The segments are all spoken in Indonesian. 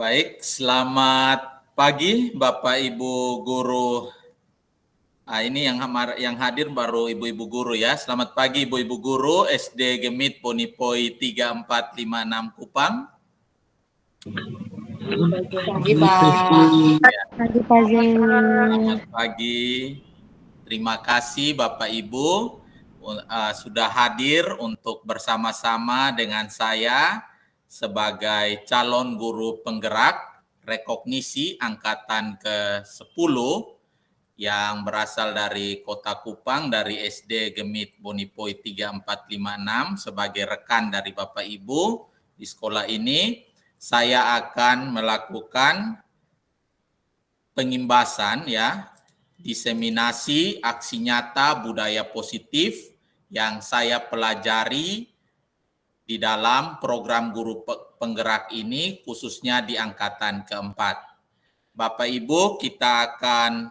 Baik, selamat pagi Bapak Ibu guru. Ini yang hadir baru ibu-ibu guru ya. Selamat pagi ibu-ibu guru SD Gemit Bonipoi 3456 Kupang. Pagi Pak. Pagi Pak Zee. Selamat pagi. Terima kasih Bapak Ibu sudah hadir untuk bersama-sama dengan saya sebagai calon guru penggerak rekognisi angkatan ke-10 yang berasal dari Kota Kupang dari SD Gemit Bonipoi 3456 sebagai rekan dari Bapak Ibu di sekolah ini. Saya akan melakukan pengimbasan ya, diseminasi aksi nyata budaya positif yang saya pelajari di dalam program guru penggerak ini, khususnya di angkatan keempat. Bapak Ibu, kita akan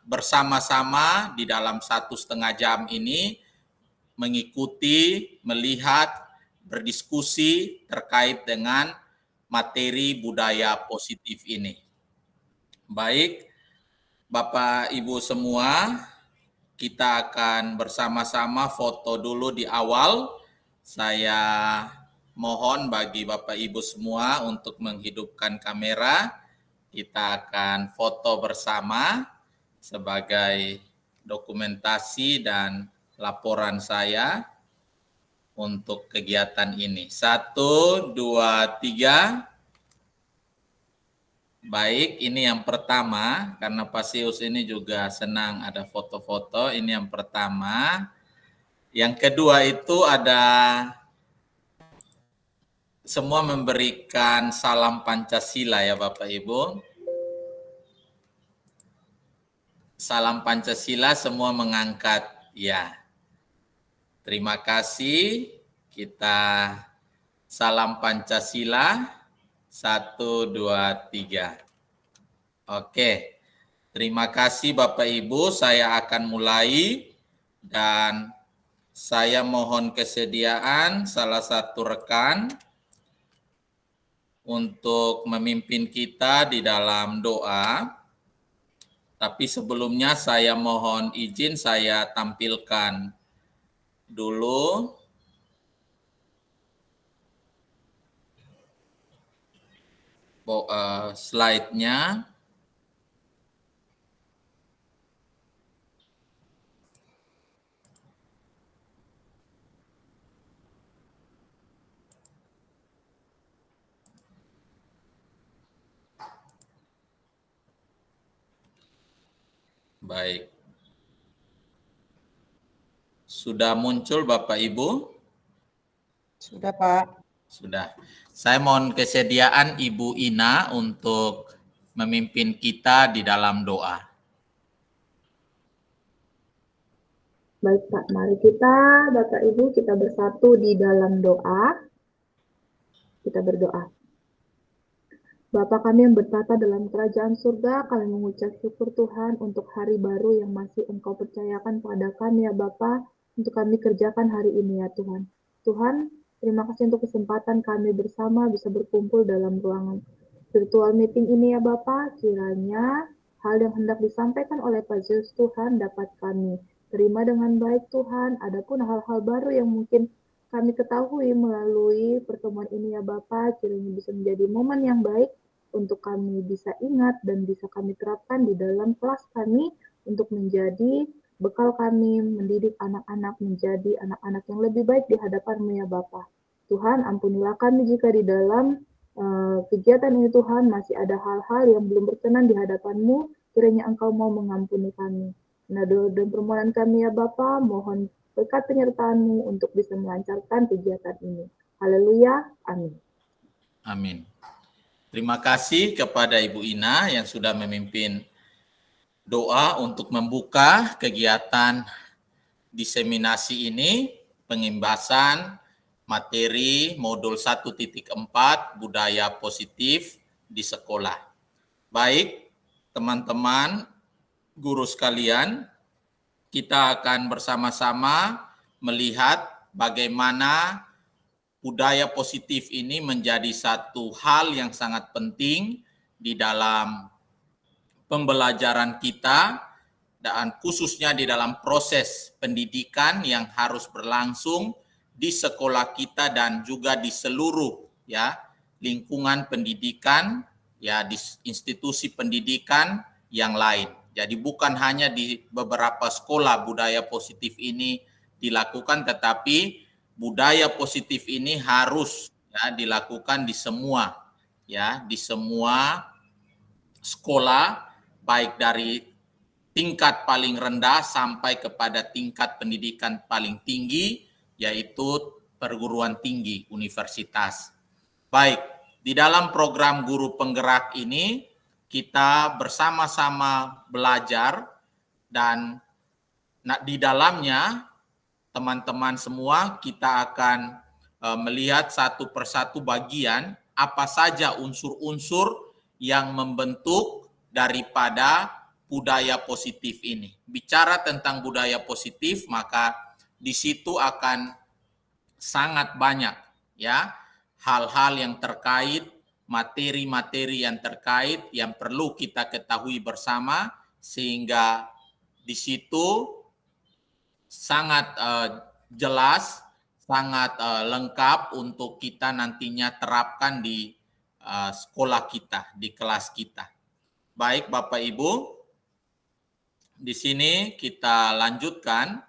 bersama-sama di dalam 1,5 jam ini mengikuti, melihat, berdiskusi terkait dengan materi budaya positif ini. Baik, Bapak Ibu semua, kita akan bersama-sama foto dulu di awal. Saya mohon bagi Bapak Ibu semua untuk menghidupkan kamera. Kita akan foto bersama sebagai dokumentasi dan laporan saya untuk kegiatan ini. 1, 2, 3. Baik, ini yang pertama, karena Pasius ini juga senang ada foto-foto, ini yang pertama. Yang kedua itu ada semua memberikan salam Pancasila ya Bapak Ibu. Salam Pancasila semua mengangkat ya. Terima kasih, kita salam Pancasila. 1, 2, 3. Oke, terima kasih Bapak Ibu, saya akan mulai dan saya mohon kesediaan salah satu rekan untuk memimpin kita di dalam doa. Tapi sebelumnya saya mohon izin saya tampilkan dulu slide-nya. Baik. Sudah muncul Bapak Ibu? Sudah Pak. Sudah. Saya mohon kesediaan Ibu Ina untuk memimpin kita di dalam doa. Baik Pak, mari kita Bapak Ibu kita bersatu di dalam doa. Kita berdoa. Bapa kami yang bertata dalam kerajaan surga, kami mengucap syukur Tuhan untuk hari baru yang masih Engkau percayakan pada kami ya Bapa, untuk kami kerjakan hari ini ya Tuhan. Tuhan, terima kasih untuk kesempatan kami bersama bisa berkumpul dalam ruangan virtual meeting ini ya Bapa. Kiranya hal yang hendak disampaikan oleh Pak Zeus Tuhan dapat kami terima dengan baik Tuhan. Adapun hal-hal baru yang mungkin kami ketahui melalui pertemuan ini ya Bapa, kiranya bisa menjadi momen yang baik untuk kami bisa ingat dan bisa kami terapkan di dalam kelas kami untuk menjadi bekal kami mendidik anak-anak menjadi anak-anak yang lebih baik di hadapan-Mu ya Bapa. Tuhan, ampunilah kami jika di dalam kegiatan ini Tuhan masih ada hal-hal yang belum berkenan di hadapan-Mu, kiranya Engkau mau mengampuni kami. Nah, dan permohonan kami ya Bapa, mohon berkat penyertaan-Mu untuk bisa melancarkan kegiatan ini. Haleluya, amin. Amin. Terima kasih kepada Ibu Ina yang sudah memimpin doa untuk membuka kegiatan diseminasi ini, pengimbasan materi modul 1.4 budaya positif di sekolah. Baik, teman-teman guru sekalian, kita akan bersama-sama melihat bagaimana budaya positif ini menjadi satu hal yang sangat penting di dalam pembelajaran kita dan khususnya di dalam proses pendidikan yang harus berlangsung di sekolah kita dan juga di seluruh ya lingkungan pendidikan ya di institusi pendidikan yang lain. Jadi bukan hanya di beberapa sekolah budaya positif ini dilakukan, tetapi budaya positif ini harus ya dilakukan di semua sekolah, baik dari tingkat paling rendah sampai kepada tingkat pendidikan paling tinggi, yaitu perguruan tinggi universitas. Baik, di dalam program guru penggerak ini kita bersama-sama belajar dan di dalamnya teman-teman semua kita akan melihat satu persatu bagian apa saja unsur-unsur yang membentuk daripada budaya positif ini. Bicara tentang budaya positif, maka di situ akan sangat banyak ya hal-hal yang terkait, materi-materi yang terkait yang perlu kita ketahui bersama, sehingga di situ sangat jelas, sangat lengkap untuk kita nantinya terapkan di sekolah kita, di kelas kita. Baik Bapak Ibu, di sini kita lanjutkan.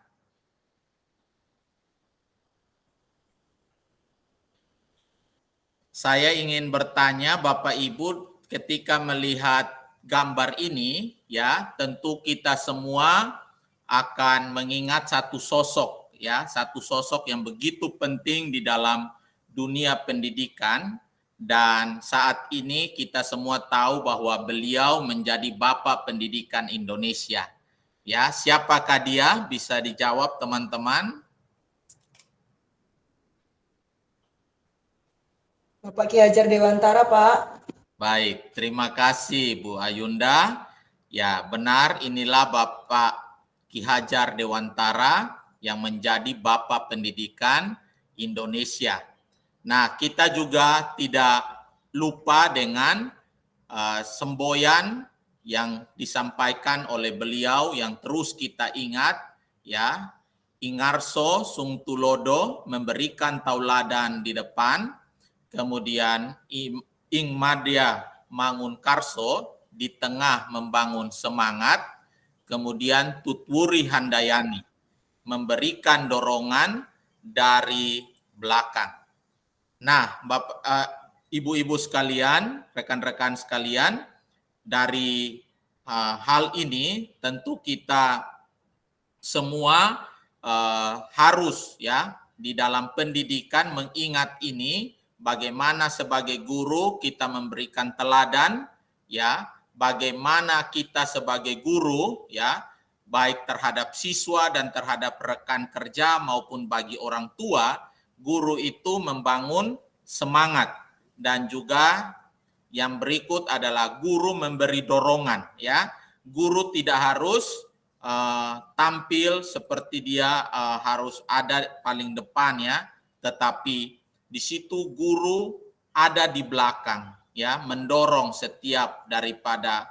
Saya ingin bertanya Bapak Ibu, ketika melihat gambar ini ya, tentu kita semua akan mengingat satu sosok ya, satu sosok yang begitu penting di dalam dunia pendidikan, dan saat ini kita semua tahu bahwa beliau menjadi Bapak Pendidikan Indonesia. Ya, siapakah dia? Bisa dijawab teman-teman? Bapak Ki Hajar Dewantara, Pak. Baik, terima kasih Bu Ayunda. Ya, benar, inilah Bapak Ki Hajar Dewantara yang menjadi Bapak Pendidikan Indonesia. Nah, kita juga tidak lupa dengan semboyan yang disampaikan oleh beliau yang terus kita ingat, ya, Ingarso Sung Tulodo memberikan tauladan di depan, kemudian Ing Madya Mangunkarso di tengah membangun semangat, kemudian Tutwuri Handayani memberikan dorongan dari belakang. Nah, ibu-ibu sekalian, rekan-rekan sekalian, dari hal ini tentu kita semua harus ya di dalam pendidikan mengingat ini, bagaimana sebagai guru kita memberikan teladan ya, bagaimana kita sebagai guru ya baik terhadap siswa dan terhadap rekan kerja maupun bagi orang tua, guru itu membangun semangat, dan juga yang berikut adalah guru memberi dorongan ya. Guru tidak harus tampil seperti dia harus ada paling depan ya, tetapi di situ guru ada di belakang ya, mendorong setiap daripada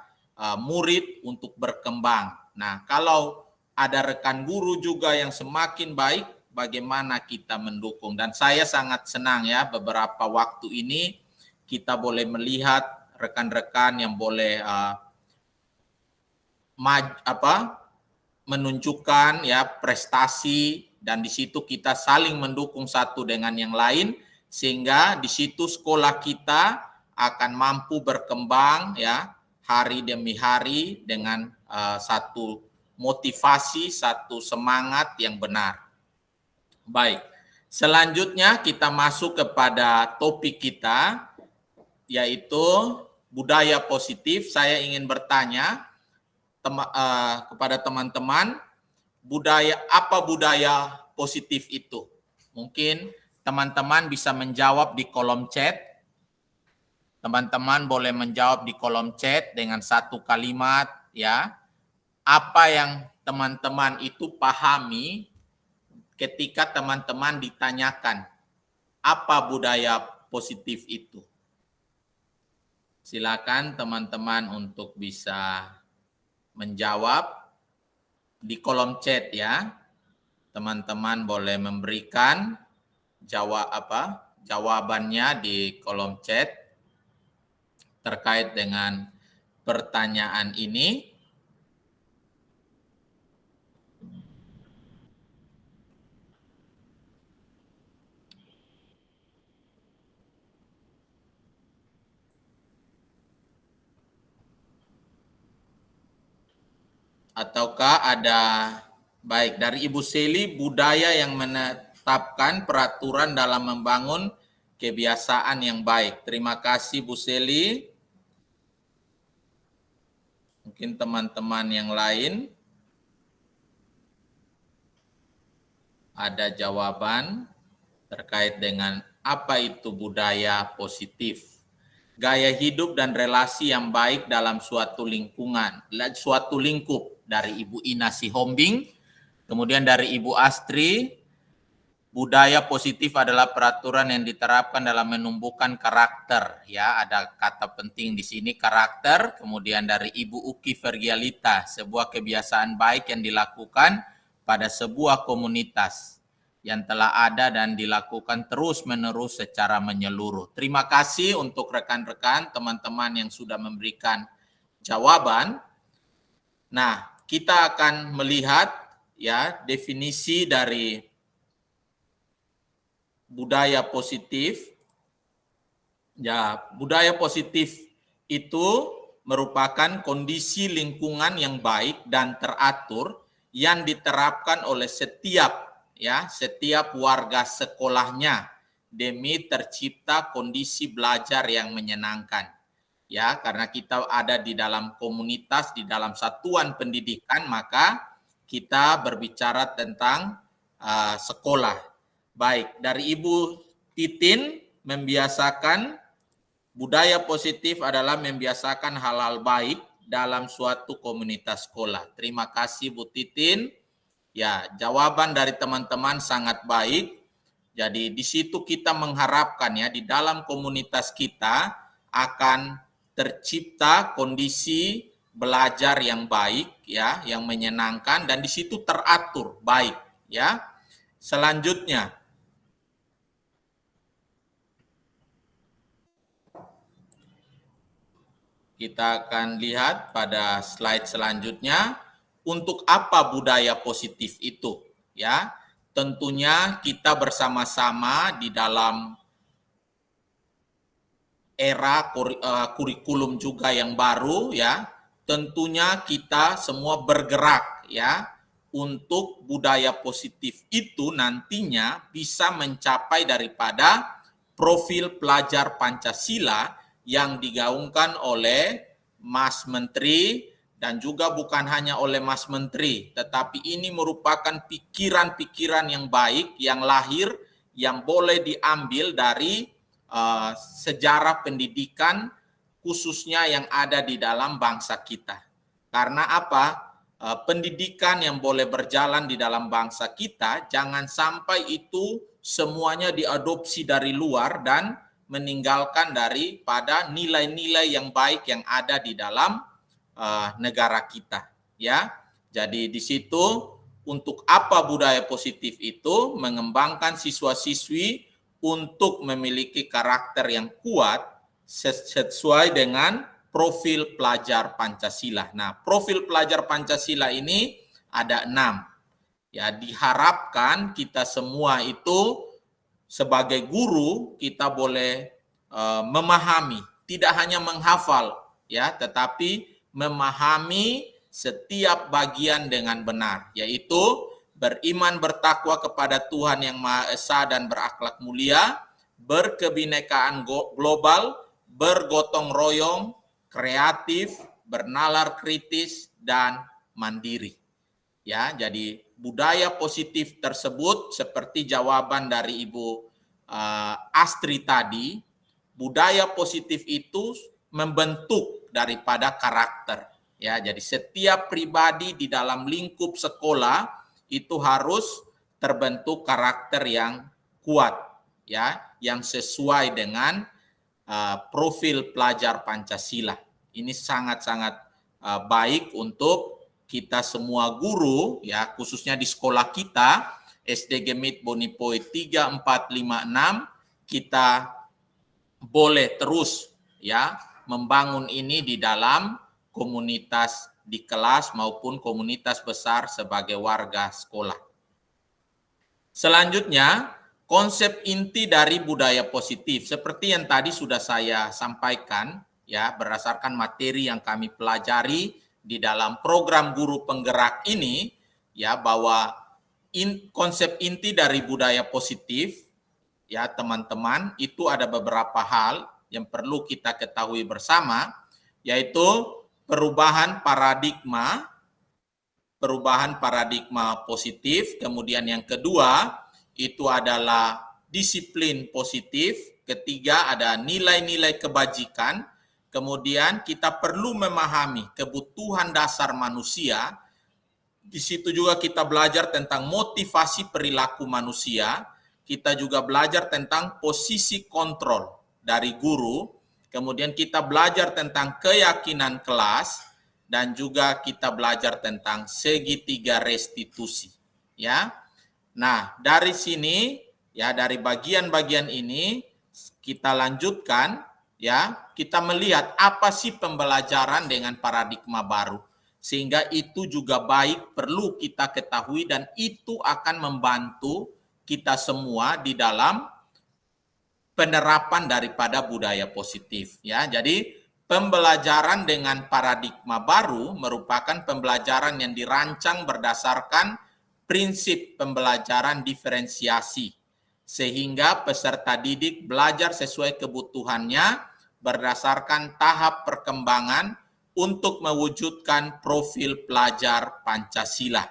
murid untuk berkembang. Nah, kalau ada rekan guru juga yang semakin baik, bagaimana kita mendukung? Dan saya sangat senang ya, beberapa waktu ini kita boleh melihat rekan-rekan yang boleh menunjukkan ya prestasi, dan di situ kita saling mendukung satu dengan yang lain, sehingga di situ sekolah kita akan mampu berkembang ya hari demi hari dengan satu motivasi, satu semangat yang benar. Baik, selanjutnya kita masuk kepada topik kita, yaitu budaya positif. Saya ingin bertanya kepada teman-teman, apa budaya positif itu? Mungkin teman-teman bisa menjawab di kolom chat. Teman-teman boleh menjawab di kolom chat dengan satu kalimat ya. Apa yang teman-teman itu pahami ketika teman-teman ditanyakan Apa budaya positif itu? Silakan teman-teman untuk bisa menjawab di kolom chat ya. Teman-teman boleh memberikan jawabannya di kolom chat terkait dengan pertanyaan ini. Ataukah ada, baik, dari Ibu Seli, budaya yang menetapkan peraturan dalam membangun kebiasaan yang baik. Terima kasih Bu Seli. Mungkin teman-teman yang lain ada jawaban terkait dengan apa itu budaya positif. Gaya hidup dan relasi yang baik dalam suatu lingkungan, suatu lingkup, dari Ibu Ina Sihombing. Kemudian dari Ibu Astri, budaya positif adalah peraturan yang diterapkan dalam menumbuhkan karakter. Ya, ada kata penting di sini, karakter. Kemudian dari Ibu Uki Vergialita, sebuah kebiasaan baik yang dilakukan pada sebuah komunitas yang telah ada dan dilakukan terus-menerus secara menyeluruh. Terima kasih untuk rekan-rekan, teman-teman yang sudah memberikan jawaban. Nah, kita akan melihat ya definisi dari budaya positif. Ya, budaya positif itu merupakan kondisi lingkungan yang baik dan teratur yang diterapkan oleh setiap warga sekolahnya demi tercipta kondisi belajar yang menyenangkan. Ya, karena kita ada di dalam komunitas, di dalam satuan pendidikan, maka kita berbicara tentang sekolah. Baik, dari Ibu Titin, membiasakan budaya positif adalah membiasakan hal-hal baik dalam suatu komunitas sekolah. Terima kasih Bu Titin. Ya, jawaban dari teman-teman sangat baik. Jadi di situ kita mengharapkan ya di dalam komunitas kita akan tercipta kondisi belajar yang baik ya, yang menyenangkan dan di situ teratur baik ya. Selanjutnya kita akan lihat pada slide selanjutnya. Untuk apa budaya positif itu? Ya, tentunya kita bersama-sama di dalam era kurikulum juga yang baru ya. Tentunya kita semua bergerak ya untuk budaya positif itu nantinya bisa mencapai daripada profil pelajar Pancasila yang digaungkan oleh Mas Menteri. Dan juga bukan hanya oleh Mas Menteri, tetapi ini merupakan pikiran-pikiran yang baik, yang lahir, yang boleh diambil dari sejarah pendidikan, khususnya yang ada di dalam bangsa kita. Karena apa? Pendidikan yang boleh berjalan di dalam bangsa kita, jangan sampai itu semuanya diadopsi dari luar dan meninggalkan daripada nilai-nilai yang baik yang ada di dalam negara kita ya. Jadi di situ untuk apa budaya positif itu mengembangkan siswa-siswi untuk memiliki karakter yang kuat sesuai dengan profil pelajar Pancasila. Nah, profil pelajar Pancasila ini ada 6. Ya, diharapkan kita semua itu sebagai guru kita boleh memahami, tidak hanya menghafal ya, tetapi memahami setiap bagian dengan benar, yaitu beriman bertakwa kepada Tuhan yang Maha Esa dan berakhlak mulia, berkebinekaan global, bergotong royong, kreatif, bernalar kritis, dan mandiri. Ya, jadi budaya positif tersebut seperti jawaban dari Ibu Astri tadi, budaya positif itu membentuk daripada karakter ya. Jadi setiap pribadi di dalam lingkup sekolah itu harus terbentuk karakter yang kuat ya yang sesuai dengan profil pelajar Pancasila. Ini sangat-sangat baik untuk kita semua guru, ya khususnya di sekolah kita SD Gemit Bonipoi 3, 4, 5, 6, kita boleh terus ya membangun ini di dalam komunitas di kelas maupun komunitas besar sebagai warga sekolah. Selanjutnya, konsep inti dari budaya positif seperti yang tadi sudah saya sampaikan ya berdasarkan materi yang kami pelajari di dalam program guru penggerak ini ya bahwa konsep inti dari budaya positif ya teman-teman itu ada beberapa hal yang perlu kita ketahui bersama, yaitu perubahan paradigma positif, kemudian yang kedua itu adalah disiplin positif, ketiga ada nilai-nilai kebajikan, kemudian kita perlu memahami kebutuhan dasar manusia, di situ juga kita belajar tentang motivasi perilaku manusia, kita juga belajar tentang posisi kontrol dari guru, kemudian kita belajar tentang keyakinan kelas, dan juga kita belajar tentang segitiga restitusi. Ya, nah dari sini ya dari bagian-bagian ini kita lanjutkan ya kita melihat apa sih pembelajaran dengan paradigma baru, sehingga itu juga baik perlu kita ketahui dan itu akan membantu kita semua di dalam penerapan daripada budaya positif ya. Jadi pembelajaran dengan paradigma baru merupakan pembelajaran yang dirancang berdasarkan prinsip pembelajaran diferensiasi sehingga peserta didik belajar sesuai kebutuhannya berdasarkan tahap perkembangan untuk mewujudkan profil pelajar Pancasila.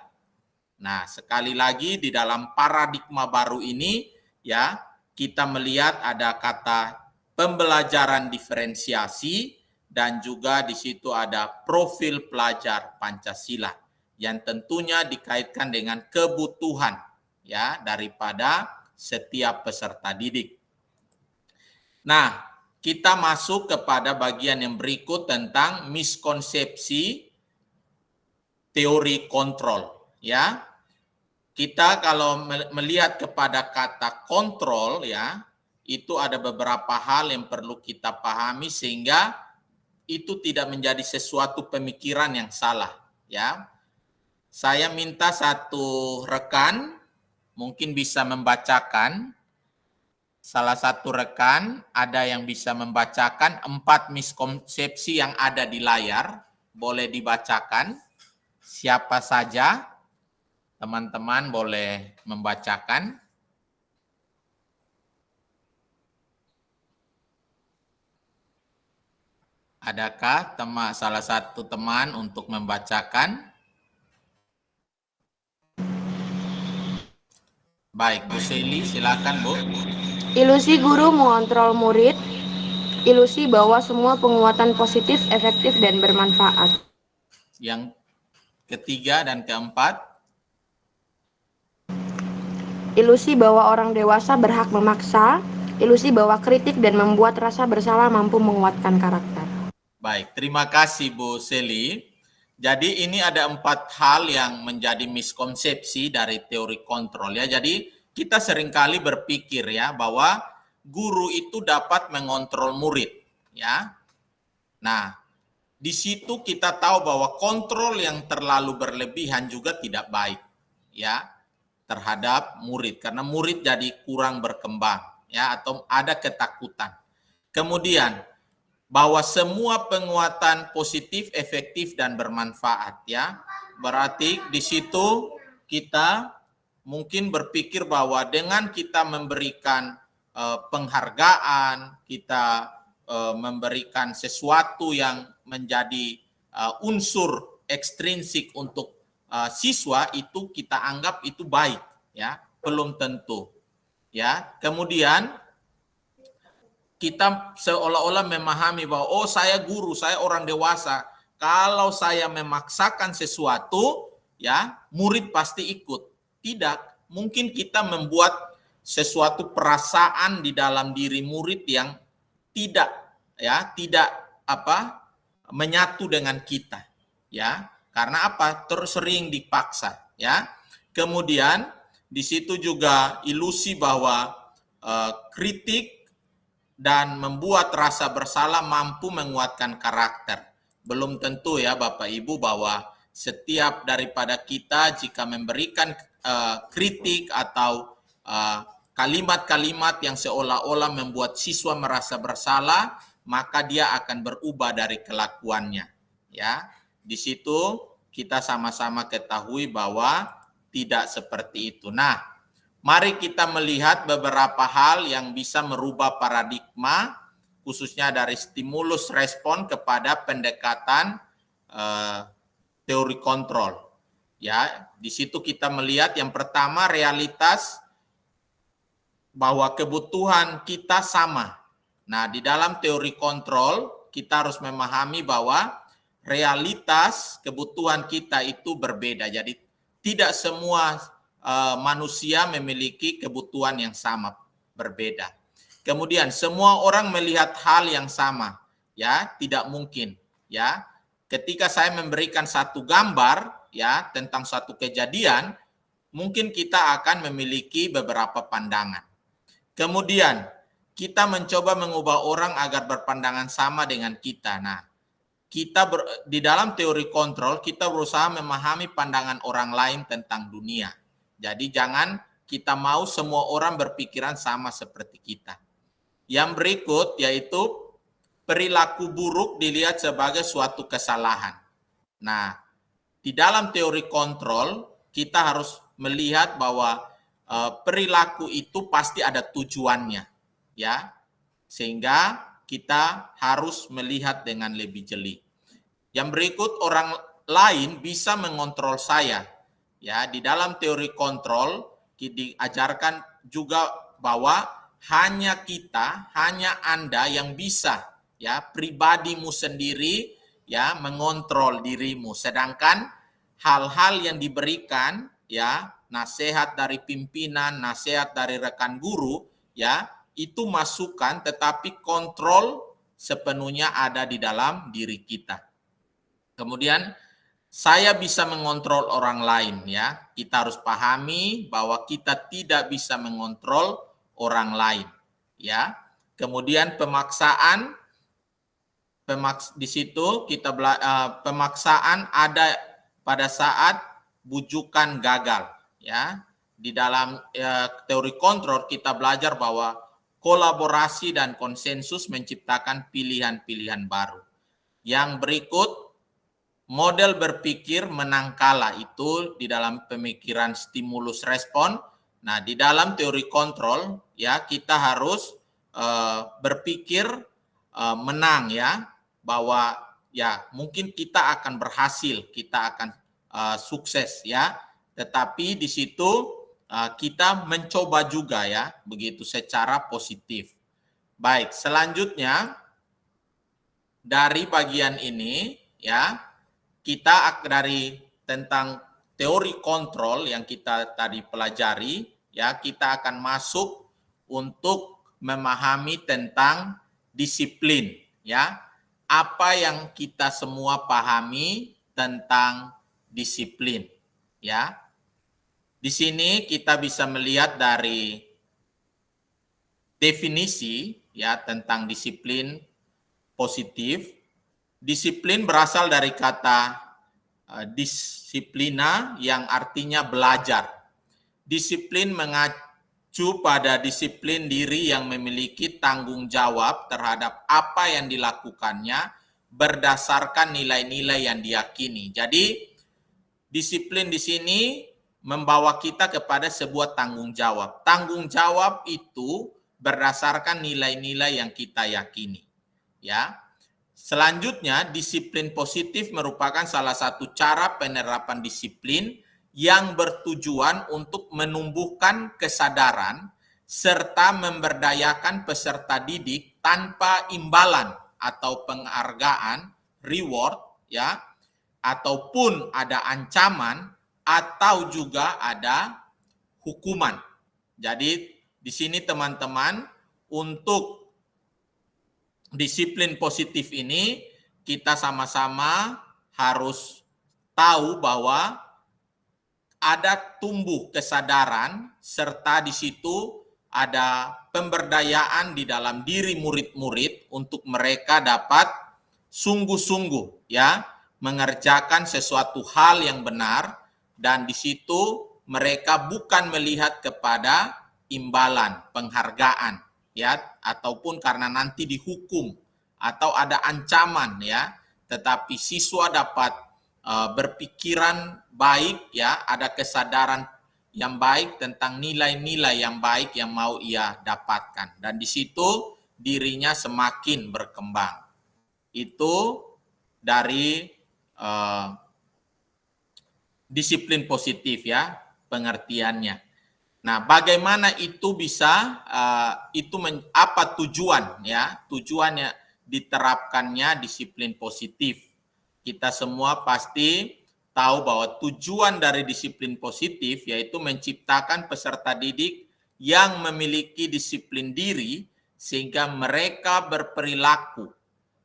Nah, sekali lagi di dalam paradigma baru ini ya kita melihat ada kata pembelajaran diferensiasi dan juga di situ ada profil pelajar Pancasila yang tentunya dikaitkan dengan kebutuhan ya daripada setiap peserta didik. Nah, kita masuk kepada bagian yang berikut tentang miskonsepsi teori kontrol ya. Kita kalau melihat kepada kata kontrol ya, itu ada beberapa hal yang perlu kita pahami sehingga itu tidak menjadi sesuatu pemikiran yang salah ya. Saya minta satu rekan mungkin bisa membacakan, salah satu rekan ada yang bisa membacakan 4 miskonsepsi yang ada di layar, boleh dibacakan. Siapa saja? Teman-teman boleh membacakan. Adakah salah satu teman untuk membacakan? Baik, Bu Seli, silakan Bu. Ilusi guru mengontrol murid. Ilusi bahwa semua penguatan positif, efektif, dan bermanfaat. Yang ketiga dan keempat. Ilusi bahwa orang dewasa berhak memaksa, ilusi bahwa kritik dan membuat rasa bersalah mampu menguatkan karakter. Baik, terima kasih Bu Seli. Jadi ini ada 4 hal yang menjadi miskonsepsi dari teori kontrol ya. Jadi kita seringkali berpikir ya bahwa guru itu dapat mengontrol murid ya. Nah, di situ kita tahu bahwa kontrol yang terlalu berlebihan juga tidak baik ya terhadap murid karena murid jadi kurang berkembang ya atau ada ketakutan. Kemudian bahwa semua penguatan positif, efektif dan bermanfaat ya. Berarti di situ kita mungkin berpikir bahwa dengan kita memberikan penghargaan, kita memberikan sesuatu yang menjadi unsur ekstrinsik untuk siswa itu kita anggap itu baik ya, belum tentu ya. Kemudian kita seolah-olah memahami bahwa oh saya guru, saya orang dewasa, kalau saya memaksakan sesuatu ya murid pasti ikut. Tidak, mungkin kita membuat sesuatu perasaan di dalam diri murid yang tidak menyatu dengan kita, ya. Karena apa? Sering dipaksa, ya. Kemudian di situ juga ilusi bahwa kritik dan membuat rasa bersalah mampu menguatkan karakter. Belum tentu ya Bapak Ibu bahwa setiap daripada kita jika memberikan kritik atau kalimat-kalimat yang seolah-olah membuat siswa merasa bersalah, maka dia akan berubah dari kelakuannya. Ya, di situ kita sama-sama ketahui bahwa tidak seperti itu. Nah, mari kita melihat beberapa hal yang bisa merubah paradigma, khususnya dari stimulus respon kepada pendekatan teori kontrol. Ya, di situ kita melihat yang pertama realitas bahwa kebutuhan kita sama. Nah, di dalam teori kontrol kita harus memahami bahwa realitas kebutuhan kita itu berbeda. Jadi tidak semua manusia memiliki kebutuhan yang sama, berbeda. Kemudian semua orang melihat hal yang sama, ya, tidak mungkin, ya. Ketika saya memberikan satu gambar, ya, tentang satu kejadian, mungkin kita akan memiliki beberapa pandangan. Kemudian kita mencoba mengubah orang agar berpandangan sama dengan kita. Nah, di dalam teori kontrol kita berusaha memahami pandangan orang lain tentang dunia. Jadi jangan kita mau semua orang berpikiran sama seperti kita. Yang berikut yaitu perilaku buruk dilihat sebagai suatu kesalahan. Nah, di dalam teori kontrol kita harus melihat bahwa perilaku itu pasti ada tujuannya, ya, sehingga kita harus melihat dengan lebih jeli. Yang berikut, orang lain bisa mengontrol saya, ya. Di dalam teori kontrol diajarkan juga bahwa hanya kita, hanya Anda yang bisa, ya, pribadimu sendiri, ya, mengontrol dirimu. Sedangkan hal-hal yang diberikan, ya, nasihat dari pimpinan, nasihat dari rekan guru, ya, itu masukan, tetapi kontrol sepenuhnya ada di dalam diri kita. Kemudian saya bisa mengontrol orang lain, ya. Kita harus pahami bahwa kita tidak bisa mengontrol orang lain, ya. Kemudian pemaksaan di situ kita pemaksaan ada pada saat bujukan gagal, ya. Di dalam teori kontrol kita belajar bahwa kolaborasi dan konsensus menciptakan pilihan-pilihan baru. Yang berikut, model berpikir menang kalah itu di dalam pemikiran stimulus respon. Nah, di dalam teori kontrol, ya, kita harus berpikir menang, ya, bahwa ya mungkin kita akan berhasil, kita akan sukses, ya. Tetapi di situ kita mencoba juga, ya, begitu secara positif. Baik, selanjutnya dari bagian ini, ya, kita dari tentang teori kontrol yang kita tadi pelajari, ya, kita akan masuk untuk memahami tentang disiplin, ya. Apa yang kita semua pahami tentang disiplin, ya. Di sini kita bisa melihat dari definisi, ya, tentang disiplin positif. Disiplin berasal dari kata disiplina yang artinya belajar. Disiplin mengacu pada disiplin diri yang memiliki tanggung jawab terhadap apa yang dilakukannya berdasarkan nilai-nilai yang diyakini. Jadi disiplin di sini membawa kita kepada sebuah tanggung jawab. Tanggung jawab itu berdasarkan nilai-nilai yang kita yakini, ya. Selanjutnya, disiplin positif merupakan salah satu cara penerapan disiplin yang bertujuan untuk menumbuhkan kesadaran serta memberdayakan peserta didik tanpa imbalan atau penghargaan, reward, ya, ataupun ada ancaman atau juga ada hukuman. Jadi di sini teman-teman, untuk disiplin positif ini kita sama-sama harus tahu bahwa ada tumbuh kesadaran serta di situ ada pemberdayaan di dalam diri murid-murid untuk mereka dapat sungguh-sungguh ya mengerjakan sesuatu hal yang benar, dan di situ mereka bukan melihat kepada imbalan, penghargaan ya, ataupun karena nanti dihukum atau ada ancaman ya, tetapi siswa dapat berpikiran baik ya, ada kesadaran yang baik tentang nilai-nilai yang baik yang mau ia dapatkan, dan di situ dirinya semakin berkembang. Itu dari disiplin positif ya, pengertiannya. Nah, bagaimana itu bisa apa tujuan ya? Tujuannya diterapkannya disiplin positif. Kita semua pasti tahu bahwa tujuan dari disiplin positif yaitu menciptakan peserta didik yang memiliki disiplin diri sehingga mereka berperilaku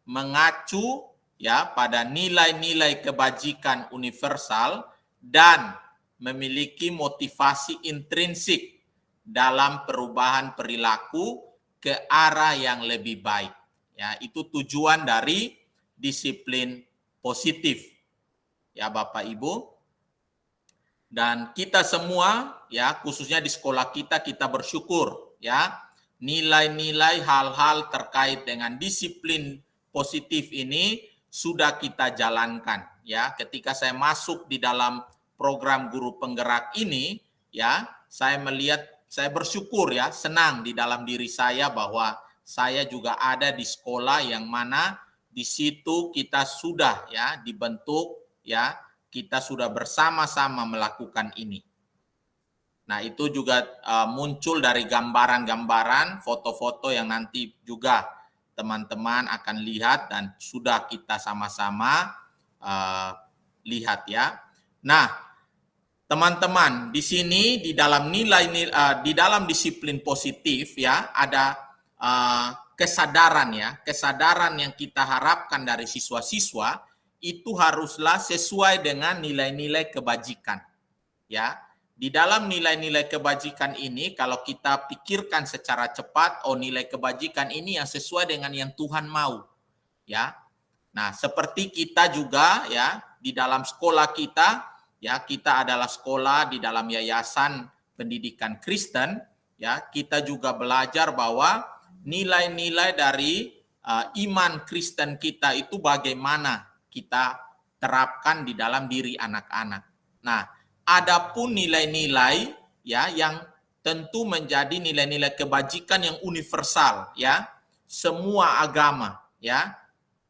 mengacu ya pada nilai-nilai kebajikan universal dan memiliki motivasi intrinsik dalam perubahan perilaku ke arah yang lebih baik. Ya, itu tujuan dari disiplin positif. Ya, Bapak Ibu. Dan kita semua ya, khususnya di sekolah kita bersyukur ya, nilai-nilai hal-hal terkait dengan disiplin positif ini sudah kita jalankan ya. Ketika saya masuk di dalam program guru penggerak ini ya, saya melihat, saya bersyukur ya, senang di dalam diri saya bahwa saya juga ada di sekolah yang mana di situ kita sudah ya dibentuk ya, kita sudah bersama-sama melakukan ini. Nah, itu juga muncul dari gambaran-gambaran, foto-foto yang nanti juga teman-teman akan lihat dan sudah kita sama-sama lihat ya. Nah, teman-teman, di sini di dalam di dalam disiplin positif ya ada kesadaran ya, kesadaran yang kita harapkan dari siswa-siswa itu haruslah sesuai dengan nilai-nilai kebajikan ya. Di dalam nilai-nilai kebajikan ini, kalau kita pikirkan secara cepat, oh nilai kebajikan ini yang sesuai dengan yang Tuhan mau, ya. Nah, seperti kita juga, ya, di dalam sekolah kita, ya, kita adalah sekolah di dalam yayasan pendidikan Kristen, ya, kita juga belajar bahwa nilai-nilai dari iman Kristen kita itu bagaimana kita terapkan di dalam diri anak-anak. Nah, adapun nilai-nilai ya yang tentu menjadi nilai-nilai kebajikan yang universal ya, semua agama ya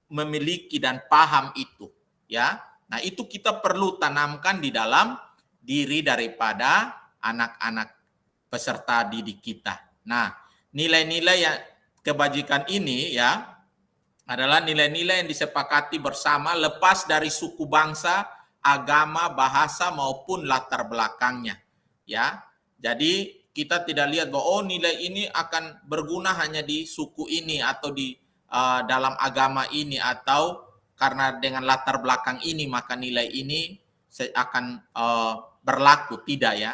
memiliki dan paham itu ya. Nah, itu kita perlu tanamkan di dalam diri daripada anak-anak peserta didik kita. Nah, nilai-nilai yang kebajikan ini ya adalah nilai-nilai yang disepakati bersama lepas dari suku bangsa, agama, bahasa maupun latar belakangnya. Ya, jadi kita tidak lihat bahwa oh nilai ini akan berguna hanya di suku ini atau di dalam agama ini atau karena dengan latar belakang ini maka nilai ini akan berlaku, tidak ya.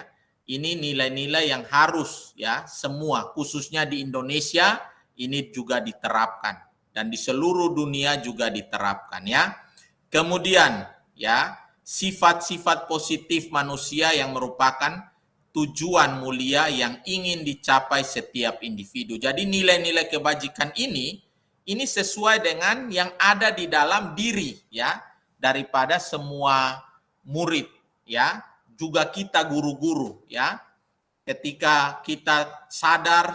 Ini nilai-nilai yang harus ya semua khususnya di Indonesia ini juga diterapkan dan di seluruh dunia juga diterapkan ya. Kemudian ya sifat-sifat positif manusia yang merupakan tujuan mulia yang ingin dicapai setiap individu. Jadi nilai-nilai kebajikan ini sesuai dengan yang ada di dalam diri ya daripada semua murid ya, juga kita guru-guru ya. Ketika kita sadar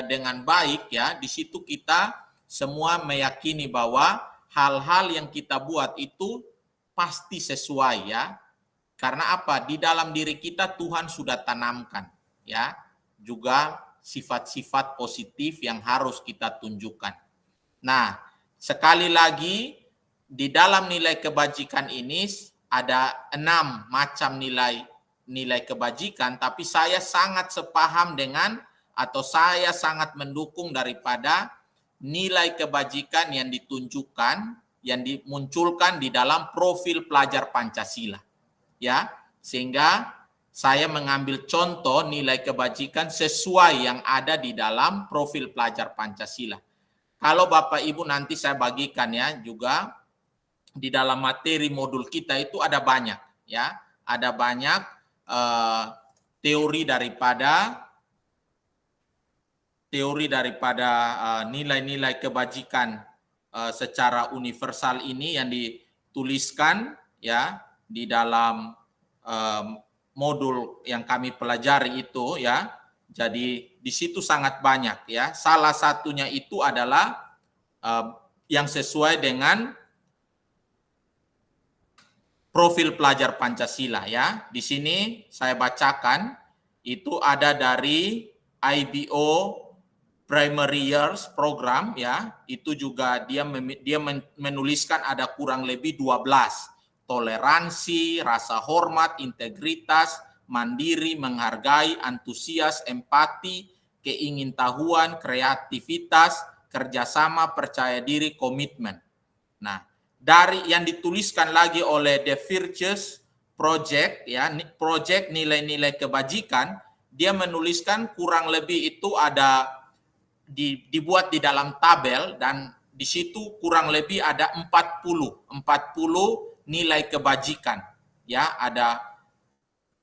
dengan baik ya, di situ kita semua meyakini bahwa hal-hal yang kita buat itu pasti sesuai ya. Karena apa? Di dalam diri kita Tuhan sudah tanamkan ya. Juga sifat-sifat positif yang harus kita tunjukkan. Nah, sekali lagi di dalam nilai kebajikan ini ada 6 macam nilai kebajikan, tapi saya sangat sepaham dengan atau saya sangat mendukung daripada nilai kebajikan yang ditunjukkan, yang dimunculkan di dalam profil pelajar Pancasila. Ya, sehingga saya mengambil contoh nilai kebajikan sesuai yang ada di dalam profil pelajar Pancasila. Kalau Bapak Ibu nanti saya bagikan ya juga di dalam materi modul kita itu ada banyak ya, ada banyak teori daripada nilai-nilai kebajikan secara universal ini yang dituliskan ya di dalam modul yang kami pelajari itu ya. Jadi di situ sangat banyak ya. Salah satunya itu adalah yang sesuai dengan profil pelajar Pancasila ya. Di sini saya bacakan itu ada dari IBO Primary Years Program ya, itu juga dia menuliskan ada kurang lebih 12. Toleransi, rasa hormat, integritas, mandiri, menghargai, antusias, empati, keingintahuan, kreativitas, kerjasama, percaya diri, komitmen. Nah, dari yang dituliskan lagi oleh The Virtues Project ya, project nilai-nilai kebajikan, dia menuliskan kurang lebih itu ada dibuat di dalam tabel dan di situ kurang lebih ada 40 nilai kebajikan ya, ada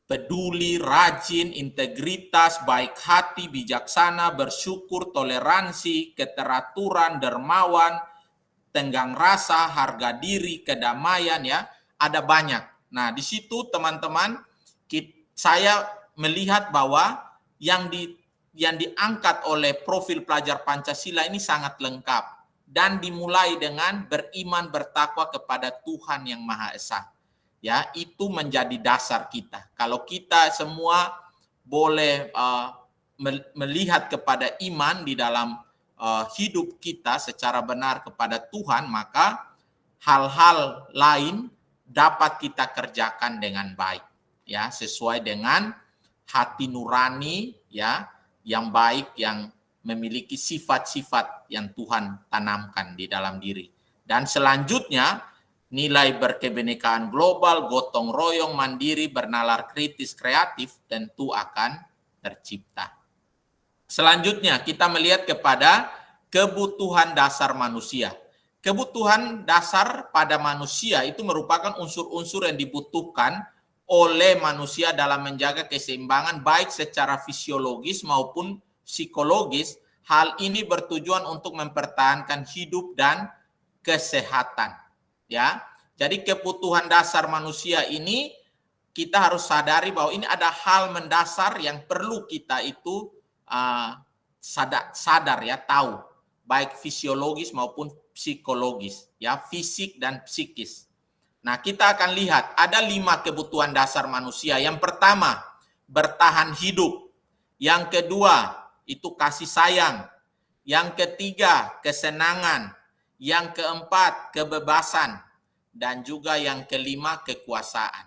peduli, rajin, integritas, baik hati, bijaksana, bersyukur, toleransi, keteraturan, dermawan, tenggang rasa, harga diri, kedamaian ya, ada banyak. Nah, di situ teman-teman saya melihat bahwa yang diangkat oleh profil pelajar Pancasila ini sangat lengkap dan dimulai dengan beriman bertakwa kepada Tuhan yang Maha Esa. Ya, itu menjadi dasar kita. Kalau kita semua boleh melihat kepada iman di dalam hidup kita secara benar kepada Tuhan, maka hal-hal lain dapat kita kerjakan dengan baik. Ya, sesuai dengan hati nurani ya, yang baik, yang memiliki sifat-sifat yang Tuhan tanamkan di dalam diri. Dan selanjutnya, nilai berkebenekaan global, gotong royong, mandiri, bernalar kritis, kreatif, tentu akan tercipta. Selanjutnya, kita melihat kepada kebutuhan dasar manusia. Kebutuhan dasar pada manusia itu merupakan unsur-unsur yang dibutuhkan oleh manusia dalam menjaga keseimbangan baik secara fisiologis maupun psikologis. Hal ini bertujuan untuk mempertahankan hidup dan kesehatan. Ya, jadi kebutuhan dasar manusia ini kita harus sadari bahwa ini ada hal mendasar yang perlu kita itu sadar ya, tahu, baik fisiologis maupun psikologis, ya, fisik dan psikis. Nah, kita akan lihat ada 5 kebutuhan dasar manusia. Yang pertama, bertahan hidup. Yang kedua, itu kasih sayang. Yang ketiga, kesenangan. Yang keempat, kebebasan. Dan juga yang kelima, kekuasaan.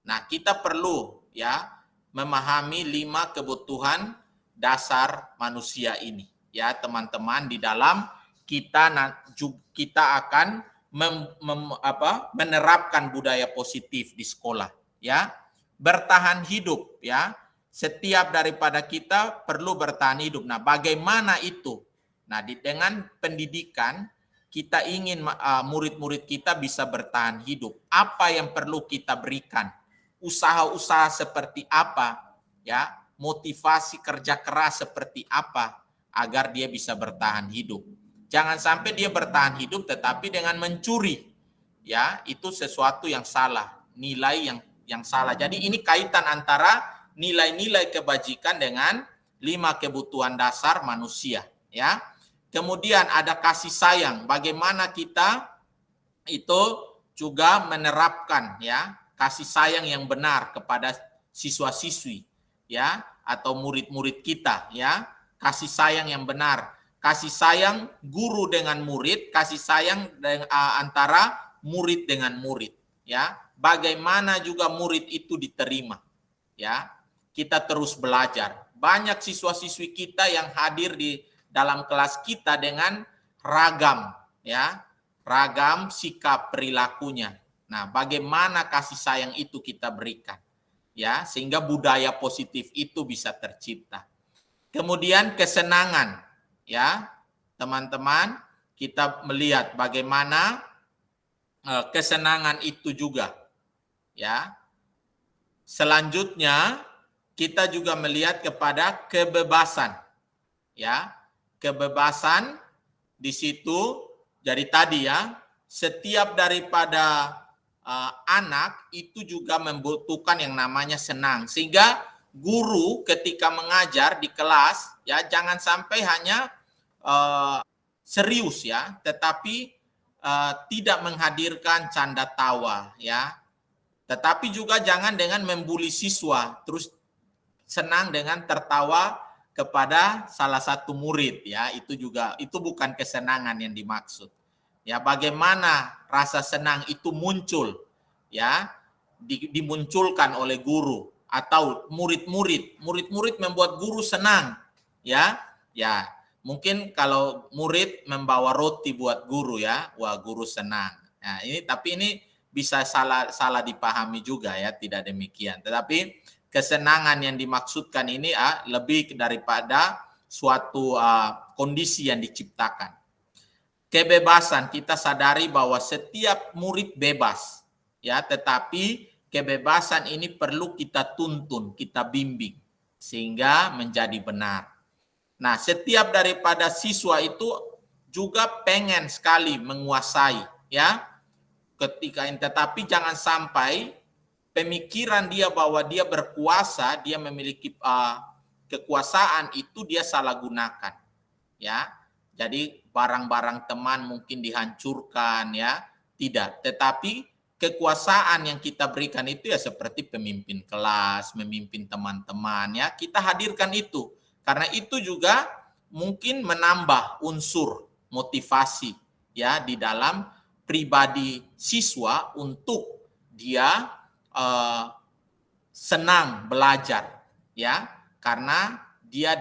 Nah, kita perlu ya memahami 5 kebutuhan dasar manusia ini. Ya, teman-teman, di dalam kita akan menerapkan budaya positif di sekolah ya. Bertahan hidup ya, setiap daripada kita perlu bertahan hidup. Nah, bagaimana itu? Nah, dengan pendidikan kita ingin murid-murid kita bisa bertahan hidup. Apa yang perlu kita berikan? Usaha-usaha seperti apa ya, motivasi kerja keras seperti apa agar dia bisa bertahan hidup. Jangan sampai dia bertahan hidup tetapi dengan mencuri. Ya, itu sesuatu yang salah, nilai yang salah. Jadi ini kaitan antara nilai-nilai kebajikan dengan 5 kebutuhan dasar manusia, ya. Kemudian ada kasih sayang. Bagaimana kita itu juga menerapkan ya kasih sayang yang benar kepada siswa-siswi ya atau murid-murid kita ya. Kasih sayang yang benar. Kasih sayang guru dengan murid, kasih sayang antara murid dengan murid, ya. Bagaimana juga murid itu diterima, ya. Kita terus belajar. banyak siswa-siswi kita yang hadir di dalam kelas kita dengan ragam, ya, ragam sikap perilakunya. Nah, bagaimana kasih sayang itu kita berikan, ya, sehingga budaya positif itu bisa tercipta. Kemudian kesenangan, ya, teman-teman, kita melihat bagaimana kesenangan itu juga, ya. Selanjutnya kita juga melihat kepada kebebasan, ya, kebebasan di situ. Jadi tadi ya, setiap daripada anak itu juga membutuhkan yang namanya senang, sehingga guru ketika mengajar di kelas ya jangan sampai hanya serius ya, tetapi tidak menghadirkan canda tawa ya. Tetapi juga jangan dengan membuli siswa, terus senang dengan tertawa kepada salah satu murid ya, itu bukan kesenangan yang dimaksud. Ya, bagaimana rasa senang itu muncul ya, dimunculkan oleh guru atau murid-murid membuat guru senang ya. Ya, mungkin kalau murid membawa roti buat guru ya, wah guru senang. Nah, tapi ini bisa salah dipahami juga ya, tidak demikian. Tetapi kesenangan yang dimaksudkan ini lebih daripada suatu kondisi yang diciptakan. Kebebasan, kita sadari bahwa setiap murid bebas ya, tetapi kebebasan ini perlu kita tuntun, kita bimbing sehingga menjadi benar. Nah, setiap daripada siswa itu juga pengen sekali menguasai ya, tetapi jangan sampai pemikiran dia bahwa dia berkuasa, dia memiliki kekuasaan itu dia salah gunakan ya. Jadi barang-barang teman mungkin dihancurkan ya, tidak. Tetapi kekuasaan yang kita berikan itu ya seperti pemimpin kelas, memimpin teman-teman ya, kita hadirkan itu. Karena itu juga mungkin menambah unsur motivasi ya di dalam pribadi siswa untuk dia senang belajar ya, karena dia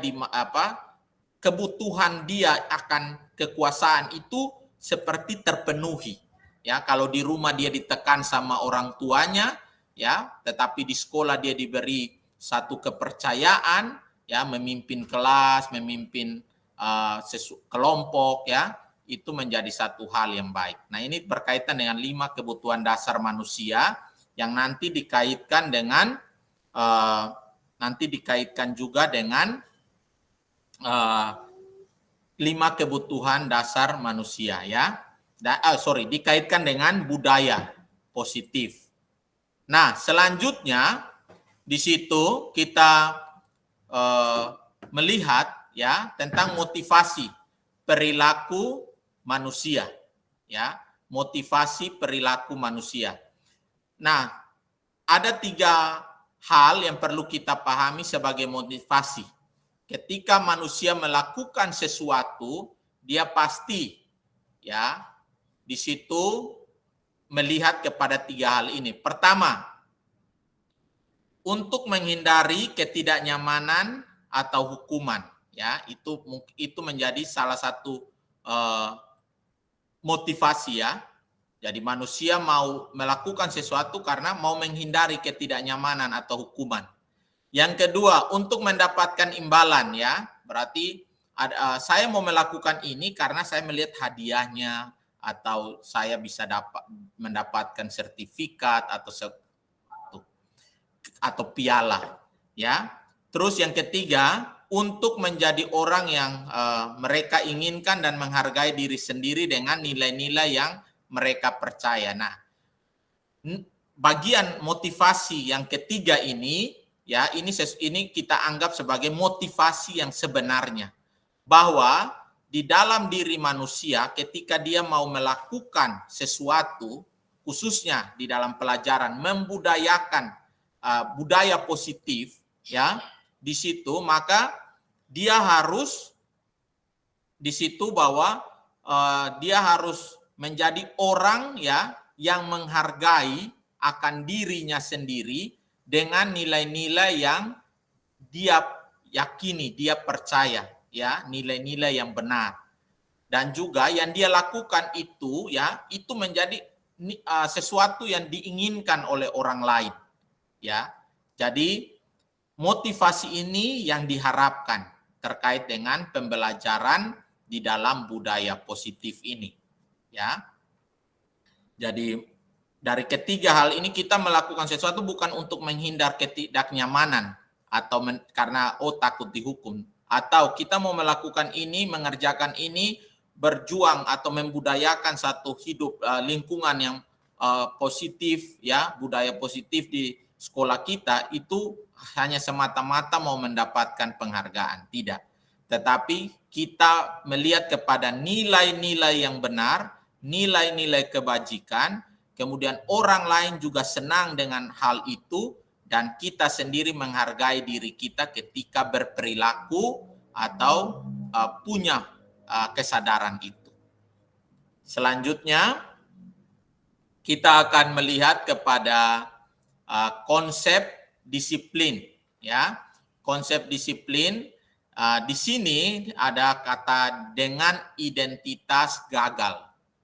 kebutuhan dia akan kekuasaan itu seperti terpenuhi ya. Kalau di rumah dia ditekan sama orang tuanya ya, tetapi di sekolah dia diberi satu kepercayaan ya, memimpin kelas, memimpin kelompok ya, itu menjadi satu hal yang baik. Nah, ini berkaitan dengan 5 kebutuhan dasar manusia yang nanti dikaitkan dengan juga dengan 5 kebutuhan dasar manusia ya. Dikaitkan dengan budaya positif. Nah, selanjutnya di situ kita melihat ya tentang motivasi perilaku manusia ya, motivasi perilaku manusia. Nah, ada 3 hal yang perlu kita pahami sebagai motivasi. Ketika manusia melakukan sesuatu, dia pasti ya di situ melihat kepada 3 hal ini. Pertama, untuk menghindari ketidaknyamanan atau hukuman ya, itu menjadi salah satu motivasi ya. Jadi manusia mau melakukan sesuatu karena mau menghindari ketidaknyamanan atau hukuman. Yang kedua, untuk mendapatkan imbalan ya. Berarti saya mau melakukan ini karena saya melihat hadiahnya, atau saya bisa mendapatkan sertifikat atau piala ya. Terus yang ketiga, untuk menjadi orang yang mereka inginkan dan menghargai diri sendiri dengan nilai-nilai yang mereka percaya. Nah, bagian motivasi yang ketiga ini ya, ini kita anggap sebagai motivasi yang sebenarnya, bahwa di dalam diri manusia ketika dia mau melakukan sesuatu, khususnya di dalam pelajaran, membudayakan budaya positif ya, di situ maka dia harus di situ bahwa dia harus menjadi orang ya yang menghargai akan dirinya sendiri dengan nilai-nilai yakini, dia percaya ya nilai-nilai yang benar. Dan juga yang dia lakukan itu ya, itu menjadi sesuatu yang diinginkan oleh orang lain. Ya. Jadi motivasi ini yang diharapkan terkait dengan pembelajaran di dalam budaya positif ini. Ya. Jadi dari ketiga hal ini kita melakukan sesuatu bukan untuk menghindar ketidaknyamanan atau karena takut dihukum, atau kita mau melakukan ini, mengerjakan ini, berjuang atau membudayakan satu hidup lingkungan yang positif ya, budaya positif di sekolah kita itu hanya semata-mata mau mendapatkan penghargaan, tidak. Tetapi kita melihat kepada nilai-nilai yang benar, nilai-nilai kebajikan, kemudian orang lain juga senang dengan hal itu, dan kita sendiri menghargai diri kita ketika berperilaku atau punya kesadaran itu. Selanjutnya, kita akan melihat kepada konsep disiplin. Ya, konsep disiplin di sini ada kata dengan identitas gagal.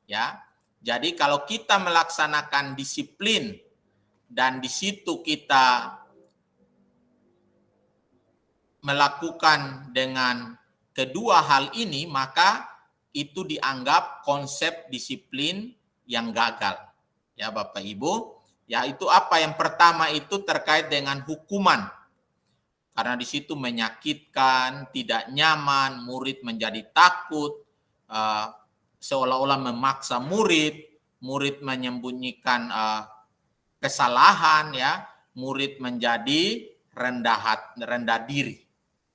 Ya, jadi kalau kita melaksanakan disiplin dan di situ kita melakukan dengan kedua hal ini, maka itu dianggap konsep disiplin yang gagal. Ya Bapak Ibu, yaitu apa? Yang pertama itu terkait dengan hukuman. Karena di situ menyakitkan, tidak nyaman, murid menjadi takut, seolah-olah memaksa murid menyembunyikan kesalahan, ya, murid menjadi rendah diri.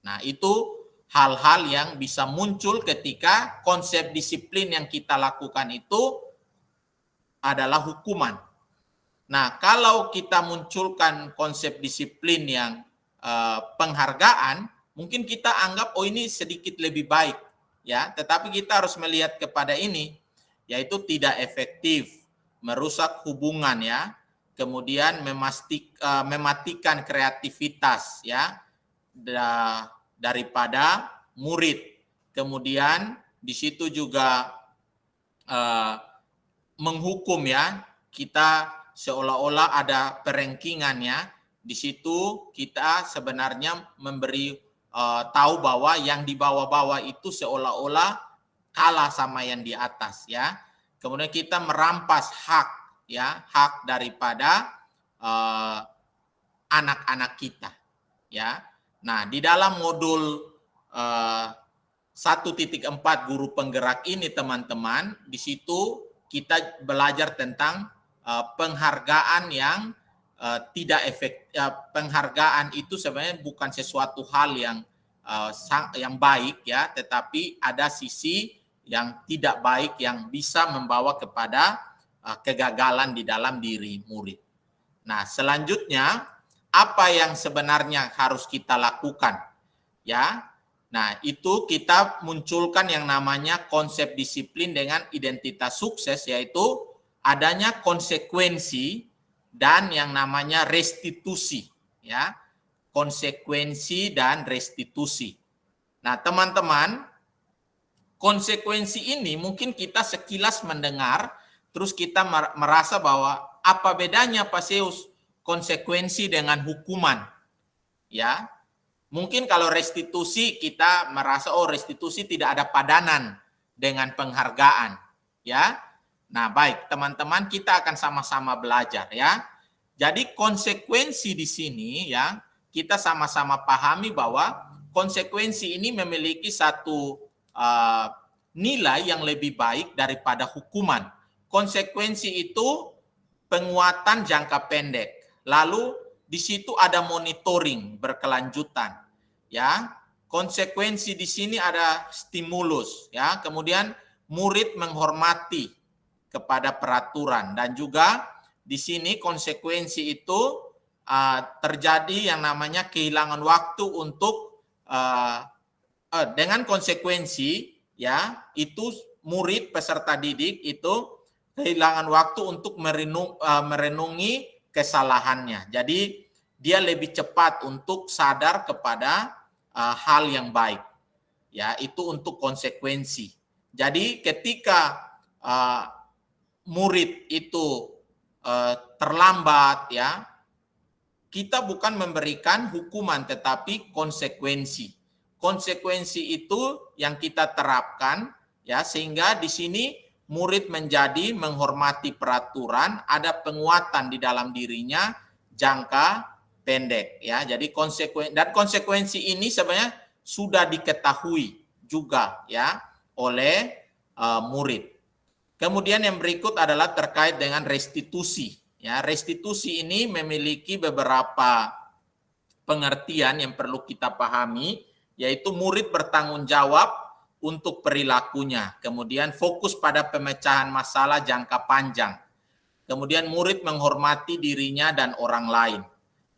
Nah, itu hal-hal yang bisa muncul ketika konsep disiplin yang kita lakukan itu adalah hukuman. Nah, kalau kita munculkan konsep disiplin yang penghargaan, mungkin kita anggap oh ini sedikit lebih baik, ya. Tetapi kita harus melihat kepada ini, yaitu tidak efektif, merusak hubungan, ya. Kemudian mematikan kreativitas, ya, daripada murid. Kemudian di situ juga menghukum, ya, kita seolah-olah ada perengkingan, ya. Di situ kita sebenarnya memberi tahu bahwa yang di bawah-bawah itu seolah-olah kalah sama yang di atas, ya. Kemudian kita merampas hak, ya, hak daripada anak-anak kita, ya. Nah, di dalam modul 1.4 guru penggerak ini, teman-teman, di situ kita belajar tentang penghargaan yang tidak efektif. Penghargaan itu sebenarnya bukan sesuatu hal yang baik, ya, tetapi ada sisi yang tidak baik yang bisa membawa kepada kegagalan di dalam diri murid. Nah, selanjutnya apa yang sebenarnya harus kita lakukan, ya? Nah, itu kita munculkan yang namanya konsep disiplin dengan identitas sukses, yaitu adanya konsekuensi dan yang namanya restitusi, ya. Konsekuensi dan restitusi. Nah, teman-teman, konsekuensi ini mungkin kita sekilas mendengar, terus kita merasa bahwa apa bedanya Pak Zeus konsekuensi dengan hukuman, ya. Mungkin kalau restitusi kita merasa oh restitusi tidak ada padanan dengan penghargaan, ya. Nah, baik teman-teman, kita akan sama-sama belajar, ya. Jadi konsekuensi di sini, ya, kita sama-sama pahami bahwa konsekuensi ini memiliki satu nilai yang lebih baik daripada hukuman. Konsekuensi itu penguatan jangka pendek. Lalu di situ ada monitoring berkelanjutan, ya. Konsekuensi di sini ada stimulus, ya. Kemudian murid menghormati kepada peraturan, dan juga di sini konsekuensi itu terjadi yang namanya kehilangan waktu untuk dengan konsekuensi, ya, itu murid peserta didik itu kehilangan waktu untuk merenungi kesalahannya. Jadi dia lebih cepat untuk sadar kepada hal yang baik. Ya, itu untuk konsekuensi. Jadi ketika murid itu terlambat, ya, kita bukan memberikan hukuman tetapi konsekuensi. Konsekuensi itu yang kita terapkan, ya, sehingga di sini murid menjadi menghormati peraturan, ada penguatan di dalam dirinya jangka pendek, ya. Jadi konsekuensi ini sebenarnya sudah diketahui juga, ya, oleh murid. Kemudian yang berikut adalah terkait dengan restitusi. Ya, restitusi ini memiliki beberapa pengertian yang perlu kita pahami, yaitu murid bertanggung jawab untuk perilakunya. Kemudian fokus pada pemecahan masalah jangka panjang. Kemudian murid menghormati dirinya dan orang lain.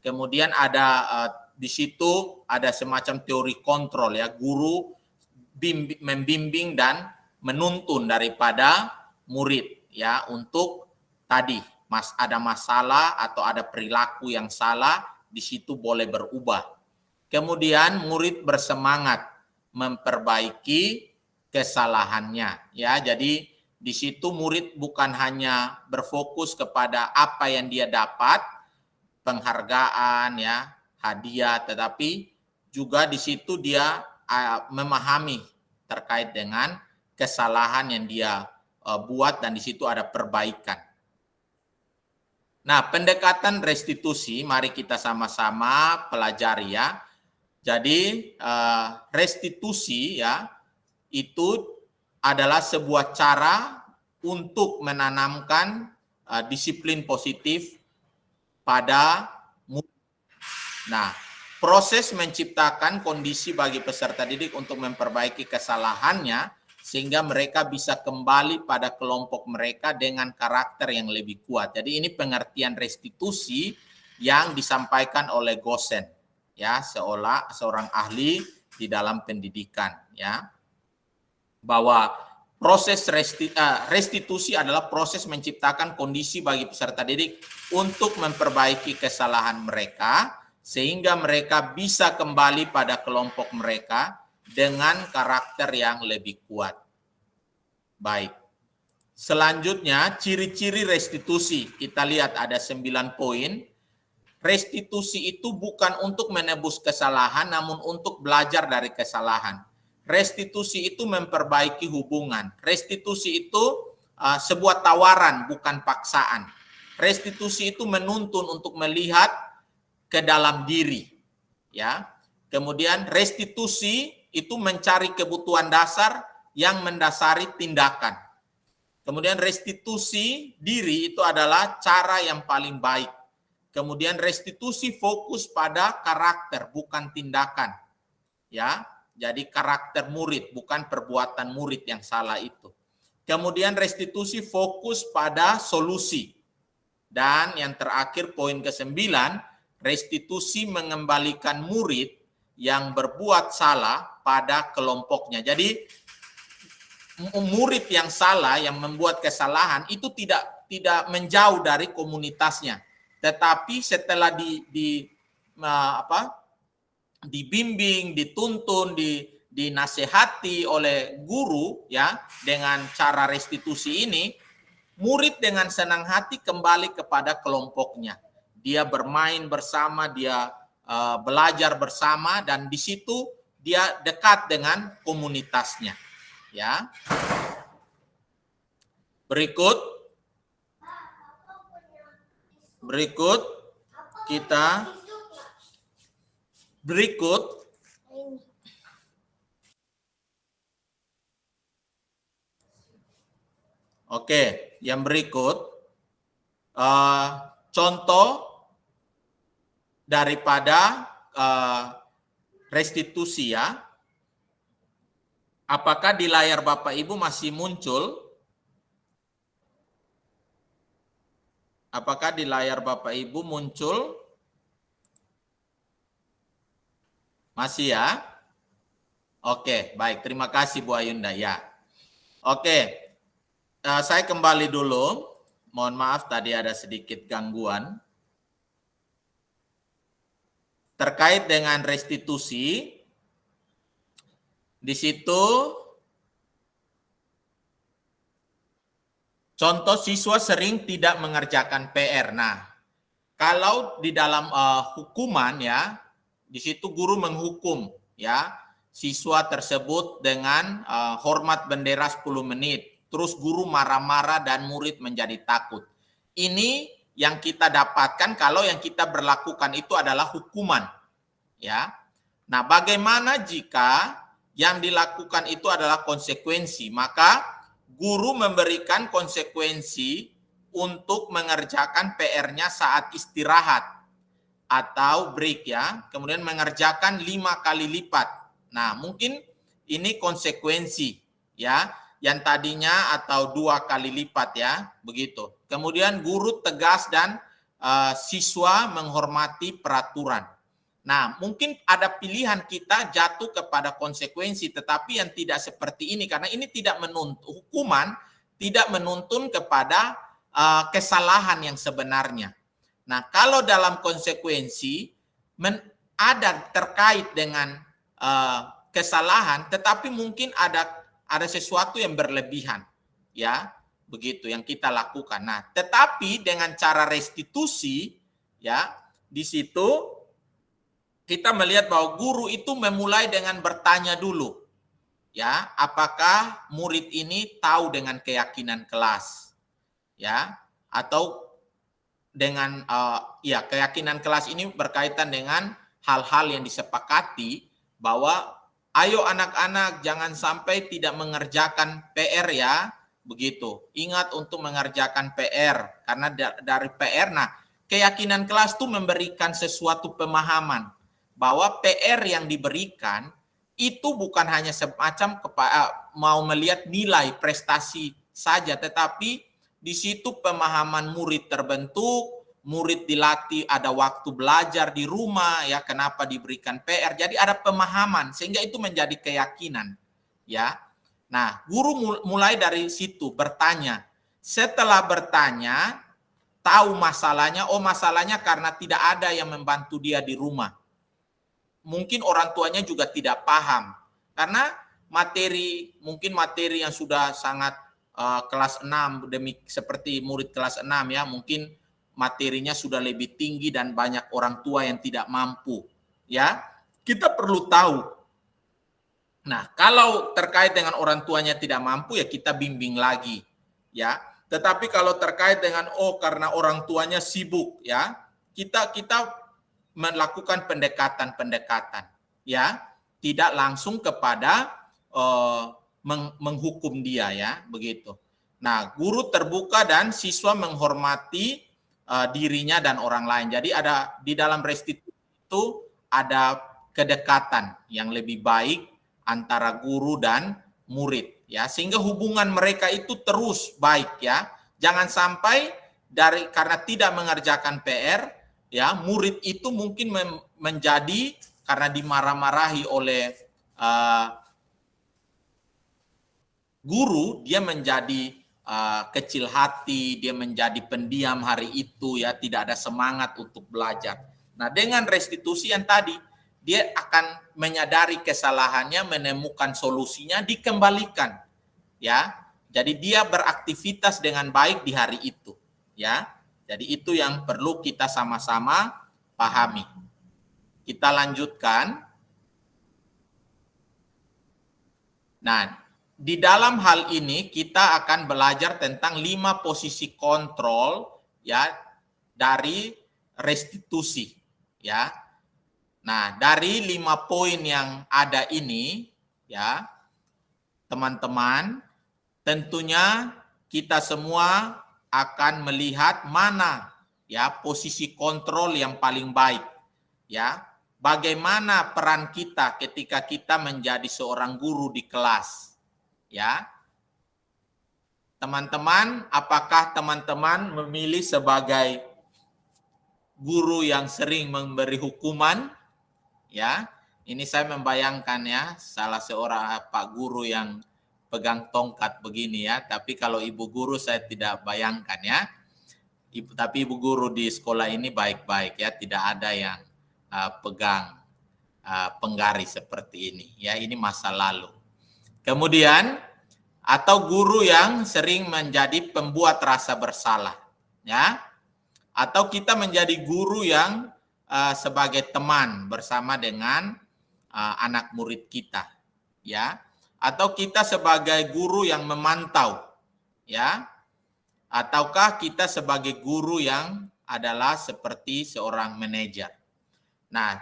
Kemudian ada di situ ada semacam teori kontrol, ya, guru membimbing dan menuntun daripada murid, ya, untuk tadi ada masalah atau ada perilaku yang salah, di situ boleh berubah. Kemudian murid bersemangat memperbaiki kesalahannya, ya. Jadi di situ murid bukan hanya berfokus kepada apa yang dia dapat, penghargaan, ya, hadiah, tetapi juga di situ dia memahami terkait dengan kesalahan yang dia buat dan di situ ada perbaikan. Nah, pendekatan restitusi mari kita sama-sama pelajari, ya. Jadi restitusi, ya, itu adalah sebuah cara untuk menanamkan disiplin positif pada murid. Nah, proses menciptakan kondisi bagi peserta didik untuk memperbaiki kesalahannya sehingga mereka bisa kembali pada kelompok mereka dengan karakter yang lebih kuat. Jadi ini pengertian restitusi yang disampaikan oleh Gosen, ya, seorang ahli di dalam pendidikan, ya, bahwa proses restitusi adalah proses menciptakan kondisi bagi peserta didik untuk memperbaiki kesalahan mereka sehingga mereka bisa kembali pada kelompok mereka dengan karakter yang lebih kuat. Baik. Selanjutnya, ciri-ciri restitusi. Kita lihat ada 9 poin. Restitusi itu bukan untuk menebus kesalahan, namun untuk belajar dari kesalahan. Restitusi itu memperbaiki hubungan. Restitusi itu sebuah tawaran, bukan paksaan. Restitusi itu menuntun untuk melihat ke dalam diri, ya. Kemudian restitusi itu mencari kebutuhan dasar yang mendasari tindakan. Kemudian restitusi diri itu adalah cara yang paling baik. Kemudian restitusi fokus pada karakter, bukan tindakan, ya. Jadi karakter murid, bukan perbuatan murid yang salah itu. Kemudian restitusi fokus pada solusi. Dan yang terakhir poin ke-9, restitusi mengembalikan murid yang berbuat salah pada kelompoknya. Jadi murid yang salah, yang membuat kesalahan itu tidak menjauh dari komunitasnya, tetapi setelah dibimbing, dituntun, dinasehati oleh guru, ya, dengan cara restitusi ini, murid dengan senang hati kembali kepada kelompoknya. Dia bermain bersama, dia belajar bersama, dan di situ dia dekat dengan komunitasnya, ya. Berikut oke, yang berikut contoh daripada restitusi, ya. Apakah di layar Bapak Ibu masih muncul? Apakah di layar Bapak Ibu muncul? Masih, ya? Oke, baik. Terima kasih Bu Ayunda, ya. Oke, saya kembali dulu. Mohon maaf tadi ada sedikit gangguan. Terkait dengan restitusi, Di situ contoh siswa sering tidak mengerjakan PR. Nah, kalau di dalam hukuman ya, di situ guru menghukum ya siswa tersebut dengan hormat bendera 10 menit. Terus guru marah-marah dan murid menjadi takut. Ini yang kita dapatkan kalau yang kita berlakukan itu adalah hukuman. Ya. Nah, bagaimana jika yang dilakukan itu adalah konsekuensi? Maka guru memberikan konsekuensi untuk mengerjakan PR-nya saat istirahat atau break ya, kemudian mengerjakan 5 kali lipat. Nah, mungkin ini konsekuensi ya, yang tadinya atau 2 kali lipat ya, begitu. Kemudian guru tegas dan siswa menghormati peraturan. Nah, mungkin ada pilihan kita jatuh kepada konsekuensi, tetapi yang tidak seperti ini karena ini tidak menuntut hukuman, tidak menuntun kepada kesalahan yang sebenarnya. Nah, kalau dalam konsekuensi ada terkait dengan kesalahan, tetapi mungkin ada sesuatu yang berlebihan, ya, begitu yang kita lakukan. Nah, tetapi dengan cara restitusi, ya, di situ kita melihat bahwa guru itu memulai dengan bertanya dulu, ya, apakah murid ini tahu dengan keyakinan kelas, ya, atau dengan keyakinan kelas ini berkaitan dengan hal-hal yang disepakati bahwa ayo anak-anak jangan sampai tidak mengerjakan PR ya, begitu. Ingat untuk mengerjakan PR karena dari PR, nah keyakinan kelas itu memberikan sesuatu pemahaman bahwa PR yang diberikan itu bukan hanya semacam mau melihat nilai prestasi saja, tetapi di situ pemahaman murid terbentuk, murid dilatih ada waktu belajar di rumah ya, kenapa diberikan PR. Jadi ada pemahaman sehingga itu menjadi keyakinan ya. Nah, guru mulai dari situ bertanya. Setelah bertanya, tahu masalahnya, oh masalahnya karena tidak ada yang membantu dia di rumah. Mungkin orang tuanya juga tidak paham karena mungkin materi yang sudah sangat kelas 6 seperti murid kelas 6 ya, mungkin materinya sudah lebih tinggi dan banyak orang tua yang tidak mampu ya. Kita perlu tahu. Nah, kalau terkait dengan orang tuanya tidak mampu ya kita bimbing lagi ya. Tetapi kalau terkait dengan karena orang tuanya sibuk ya, kita melakukan pendekatan ya, tidak langsung kepada menghukum dia ya, begitu. Nah, guru terbuka dan siswa menghormati dirinya dan orang lain. Jadi ada di dalam restitusi itu ada kedekatan yang lebih baik antara guru dan murid ya, sehingga hubungan mereka itu terus baik ya. Jangan sampai karena tidak mengerjakan PR ya, murid itu mungkin menjadi karena dimarah-marahi oleh guru, dia menjadi kecil hati, dia menjadi pendiam hari itu ya, tidak ada semangat untuk belajar. Nah, dengan restitusi yang tadi, dia akan menyadari kesalahannya, menemukan solusinya, dikembalikan ya. Jadi dia beraktivitas dengan baik di hari itu ya. Jadi itu yang perlu kita sama-sama pahami. Kita lanjutkan. Nah, di dalam hal ini kita akan belajar tentang 5 posisi kontrol ya dari restitusi ya. Nah, dari 5 poin yang ada ini ya, teman-teman, tentunya kita semua akan melihat mana ya posisi kontrol yang paling baik ya. Bagaimana peran kita ketika kita menjadi seorang guru di kelas ya. Teman-teman, apakah teman-teman memilih sebagai guru yang sering memberi hukuman ya? Ini saya membayangkan ya, salah seorang Pak Guru yang pegang tongkat begini ya, tapi kalau ibu guru saya tidak bayangkan ya. Tapi ibu guru di sekolah ini baik-baik ya, tidak ada yang pegang penggaris seperti ini. Ya, ini masa lalu. Kemudian atau guru yang sering menjadi pembuat rasa bersalah, ya. Atau kita menjadi guru yang sebagai teman bersama dengan anak murid kita, ya. Atau kita sebagai guru yang memantau, ya. Ataukah kita sebagai guru yang adalah seperti seorang manajer. Nah,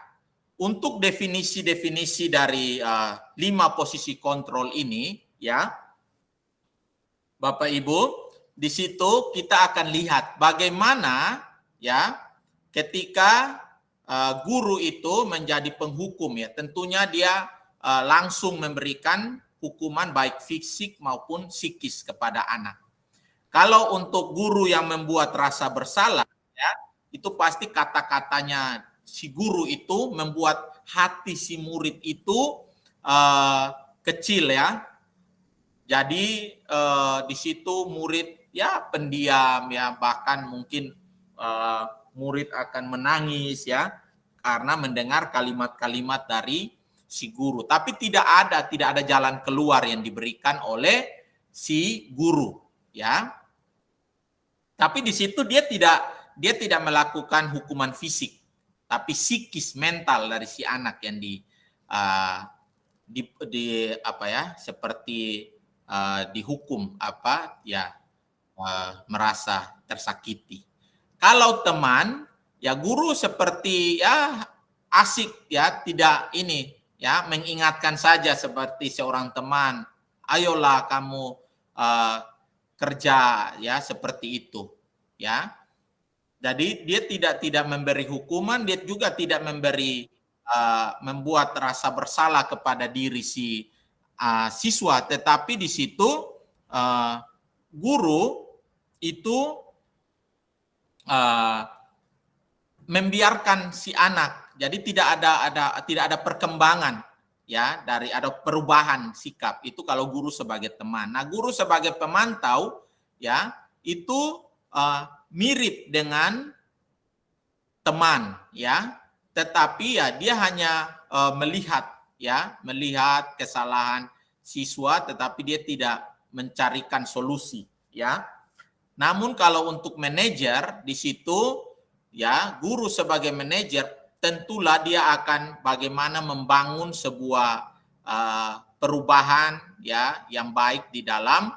untuk definisi-definisi dari 5 posisi kontrol ini, ya, Bapak Ibu, di situ kita akan lihat bagaimana, ya, ketika guru itu menjadi penghukum, ya, tentunya dia langsung memberikan hukuman baik fisik maupun psikis kepada anak. Kalau untuk guru yang membuat rasa bersalah, ya, itu pasti kata-katanya si guru itu membuat hati si murid itu kecil, ya. Jadi di situ murid ya pendiam, ya, bahkan mungkin murid akan menangis, ya, karena mendengar kalimat-kalimat dari si guru. Tapi tidak ada jalan keluar yang diberikan oleh si guru, ya. Tapi di situ dia tidak melakukan hukuman fisik, tapi psikis, mental dari si anak yang seperti dihukum merasa tersakiti. Kalau teman, ya guru seperti ya asik, ya, tidak ini, ya, mengingatkan saja seperti seorang teman, ayolah kamu kerja, ya, seperti itu, ya. Jadi dia tidak memberi hukuman, dia juga tidak memberi membuat rasa bersalah kepada diri si siswa, tetapi di situ guru itu membiarkan si anak, jadi tidak ada perkembangan, ya, dari ada perubahan sikap itu kalau guru sebagai teman. Nah, guru sebagai pemantau, ya, itu mirip dengan teman, ya, tetapi ya dia hanya melihat kesalahan siswa, tetapi dia tidak mencarikan solusi, ya. Namun kalau untuk manajer di situ, ya, guru sebagai manajer tentulah dia akan bagaimana membangun sebuah perubahan, ya, yang baik di dalam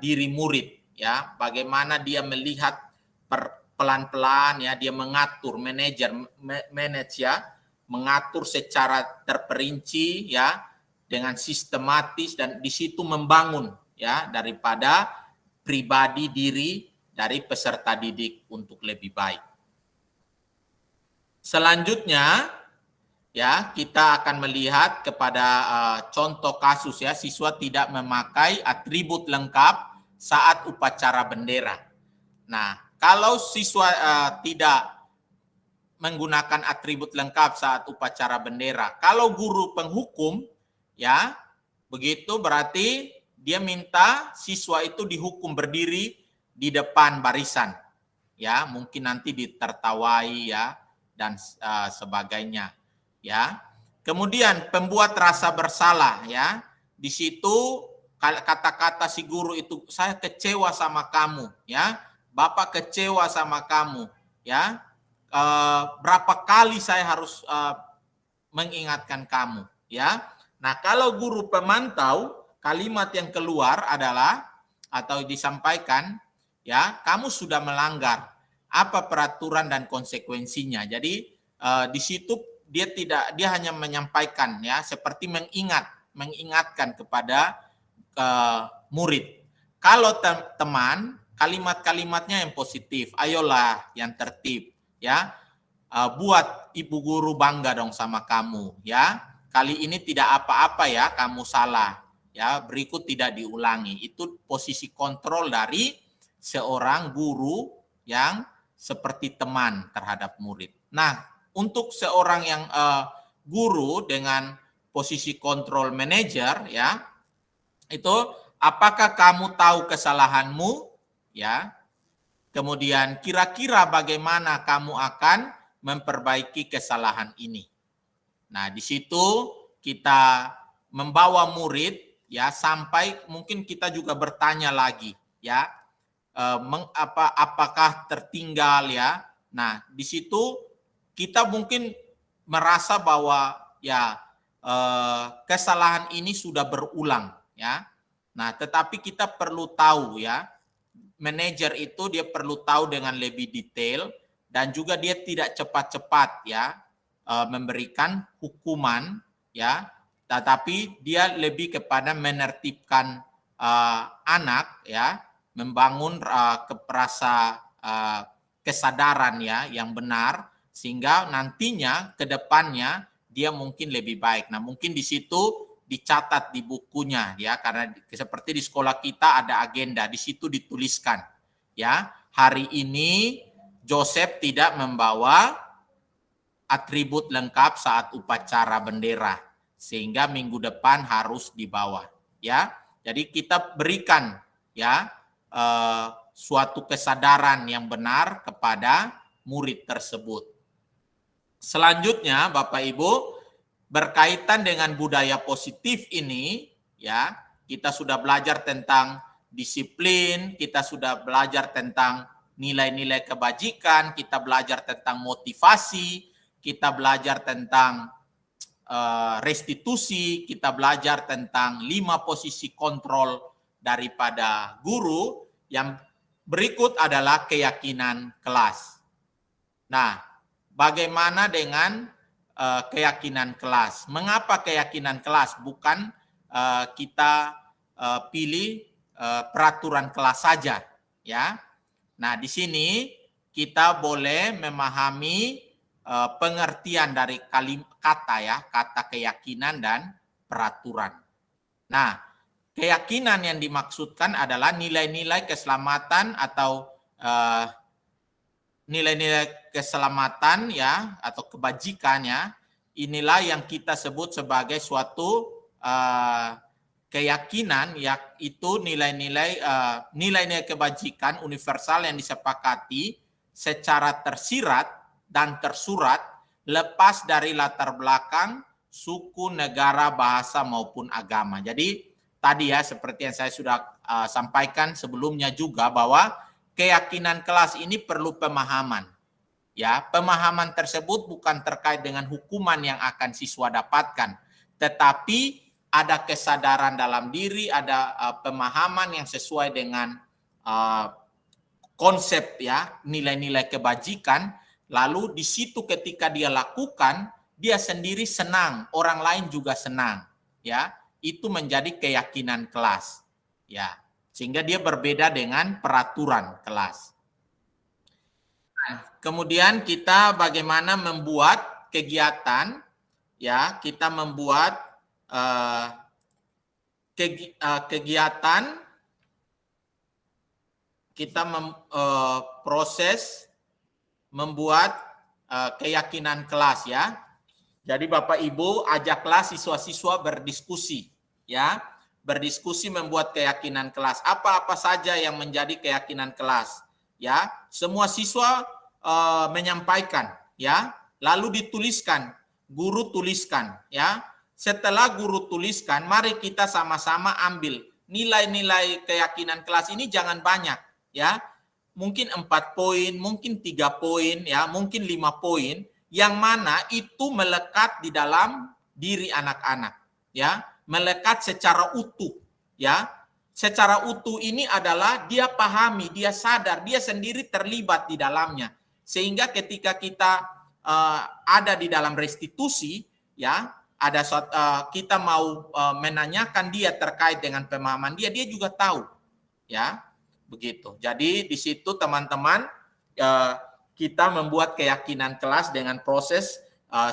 diri murid, ya, bagaimana dia melihat pelan-pelan, ya, dia mengatur, manage, ya, mengatur secara terperinci, ya, dengan sistematis, dan di situ membangun, ya, daripada pribadi diri dari peserta didik untuk lebih baik. Selanjutnya, ya, kita akan melihat kepada contoh kasus, ya, siswa tidak memakai atribut lengkap saat upacara bendera. Nah, kalau siswa tidak menggunakan atribut lengkap saat upacara bendera, kalau guru penghukum, ya, begitu berarti dia minta siswa itu dihukum berdiri di depan barisan, ya, mungkin nanti ditertawai, ya, dan sebagainya, ya. Kemudian pembuat rasa bersalah, ya, di situ kata-kata si guru itu, saya kecewa sama kamu, ya, Bapak kecewa sama kamu, ya, berapa kali saya harus mengingatkan kamu, ya. Nah, kalau guru pemantau, kalimat yang keluar adalah atau disampaikan, ya, kamu sudah melanggar, apa peraturan dan konsekuensinya. Jadi di situ dia hanya menyampaikan, ya, seperti mengingatkan kepada murid. Kalau teman, kalimat-kalimatnya yang positif, ayolah yang tertib, ya, buat ibu guru bangga dong sama kamu, ya, kali ini tidak apa-apa, ya, kamu salah, ya, berikut tidak diulangi. Itu posisi kontrol dari seorang guru yang seperti teman terhadap murid. Nah, untuk seorang yang guru dengan posisi kontrol manajer, ya, itu apakah kamu tahu kesalahanmu, ya, kemudian kira-kira bagaimana kamu akan memperbaiki kesalahan ini. Nah, di situ kita membawa murid ya sampai mungkin kita juga bertanya lagi ya, apakah tertinggal ya. Nah, di situ kita mungkin merasa bahwa ya kesalahan ini sudah berulang ya. Nah, tetapi kita perlu tahu ya, manajer itu dia perlu tahu dengan lebih detail dan juga dia tidak cepat-cepat ya memberikan hukuman ya, tetapi dia lebih kepada menertibkan anak ya, membangun kesadaran ya yang benar sehingga nantinya ke depannya dia mungkin lebih baik. Nah, mungkin di situ dicatat di bukunya ya, karena seperti di sekolah kita ada agenda, di situ dituliskan ya, hari ini Joseph tidak membawa atribut lengkap saat upacara bendera sehingga minggu depan harus dibawa ya. Jadi kita berikan ya suatu kesadaran yang benar kepada murid tersebut. Selanjutnya Bapak Ibu, berkaitan dengan budaya positif ini ya, kita sudah belajar tentang disiplin, kita sudah belajar tentang nilai-nilai kebajikan, kita belajar tentang motivasi, kita belajar tentang restitusi, kita belajar tentang 5 posisi kontrol daripada guru. Yang berikut adalah keyakinan kelas. Nah, bagaimana dengan keyakinan kelas? Mengapa keyakinan kelas? Bukan kita pilih peraturan kelas saja, ya. Nah, di sini kita boleh memahami pengertian dari kata ya, kata keyakinan dan peraturan. Nah, keyakinan yang dimaksudkan adalah nilai-nilai keselamatan atau nilai-nilai keselamatan ya atau kebajikan ya, inilah yang kita sebut sebagai suatu keyakinan, yaitu nilai-nilai kebajikan universal yang disepakati secara tersirat dan tersurat lepas dari latar belakang suku, negara, bahasa maupun agama. Jadi tadi ya seperti yang saya sudah sampaikan sebelumnya juga bahwa keyakinan kelas ini perlu pemahaman. Ya, pemahaman tersebut bukan terkait dengan hukuman yang akan siswa dapatkan, tetapi ada kesadaran dalam diri, ada pemahaman yang sesuai dengan konsep ya, nilai-nilai kebajikan. Lalu di situ ketika dia lakukan, dia sendiri senang, orang lain juga senang. Ya, itu menjadi keyakinan kelas. Ya. Sehingga dia berbeda dengan peraturan kelas. Nah, kemudian kita bagaimana membuat kegiatan, ya kita membuat kegiatan, kita proses membuat keyakinan kelas ya. Jadi Bapak Ibu ajaklah siswa-siswa berdiskusi, ya. Berdiskusi membuat keyakinan kelas. Apa-apa saja yang menjadi keyakinan kelas, ya. Semua siswa menyampaikan, ya. Lalu dituliskan, guru tuliskan, ya. Setelah guru tuliskan, mari kita sama-sama ambil nilai-nilai keyakinan kelas ini jangan banyak, ya. Mungkin 4 poin, mungkin 3 poin, ya, mungkin 5 poin, yang mana itu melekat di dalam diri anak-anak, ya. Melekat secara utuh, ya. Secara utuh ini adalah dia pahami, dia sadar, dia sendiri terlibat di dalamnya. Sehingga ketika kita ada di dalam restitusi, ya, ada kita mau menanyakan dia terkait dengan pemahaman dia juga tahu, ya, begitu. Jadi di situ teman-teman kita membuat keyakinan kelas dengan proses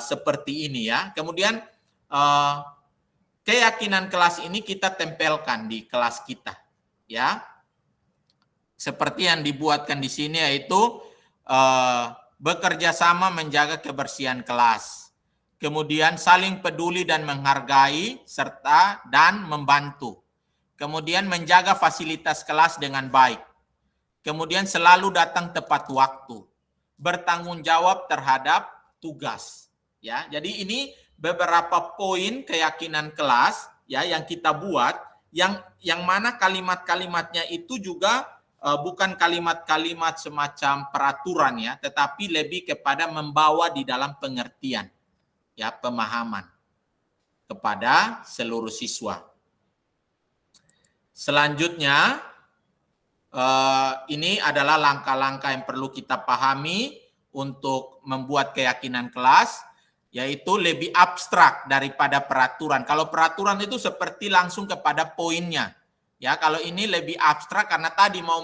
seperti ini, ya. Kemudian keyakinan kelas ini kita tempelkan di kelas kita, ya. Seperti yang dibuatkan di sini yaitu bekerja sama menjaga kebersihan kelas. Kemudian saling peduli dan menghargai serta dan membantu. Kemudian menjaga fasilitas kelas dengan baik. Kemudian selalu datang tepat waktu. Bertanggung jawab terhadap tugas. Ya, jadi ini beberapa poin keyakinan kelas ya yang kita buat, yang mana kalimat-kalimatnya itu juga bukan kalimat-kalimat semacam peraturan ya, tetapi lebih kepada membawa di dalam pengertian ya, pemahaman kepada seluruh siswa. Selanjutnya, ini adalah langkah-langkah yang perlu kita pahami untuk membuat keyakinan kelas, yaitu lebih abstrak daripada peraturan. Kalau peraturan itu seperti langsung kepada poinnya. Ya, kalau ini lebih abstrak karena tadi mau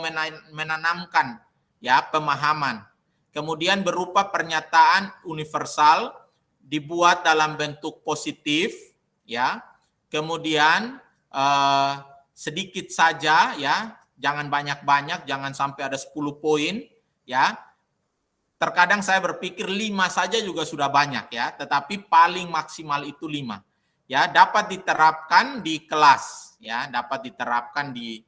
menanamkan ya pemahaman. Kemudian berupa pernyataan universal dibuat dalam bentuk positif ya. Kemudian sedikit saja ya, jangan banyak-banyak, jangan sampai ada 10 poin ya. Terkadang saya berpikir 5 saja juga sudah banyak ya, tetapi paling maksimal itu 5. Ya, dapat diterapkan di kelas ya, dapat diterapkan di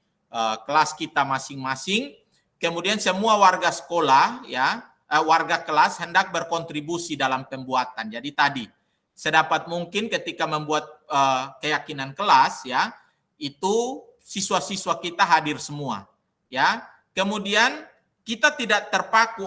kelas kita masing-masing. Kemudian semua warga sekolah ya, warga kelas hendak berkontribusi dalam pembuatan. Jadi tadi sedapat mungkin ketika membuat keyakinan kelas ya, itu siswa-siswa kita hadir semua ya. Kemudian kita tidak terpaku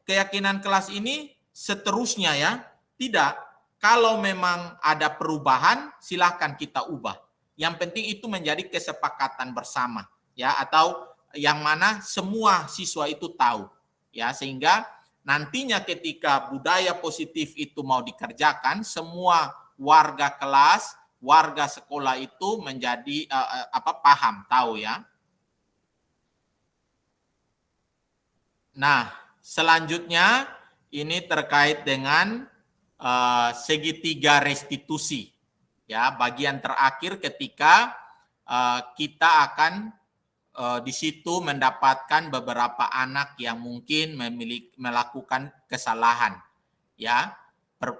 keyakinan kelas ini seterusnya ya. Tidak. Kalau memang ada perubahan, silakan kita ubah. Yang penting itu menjadi kesepakatan bersama ya, atau yang mana semua siswa itu tahu ya, sehingga nantinya ketika budaya positif itu mau dikerjakan, semua warga kelas, warga sekolah itu menjadi paham, tahu ya. Nah, selanjutnya ini terkait dengan segitiga restitusi. Ya, bagian terakhir ketika kita akan di situ mendapatkan beberapa anak yang mungkin melakukan kesalahan, ya,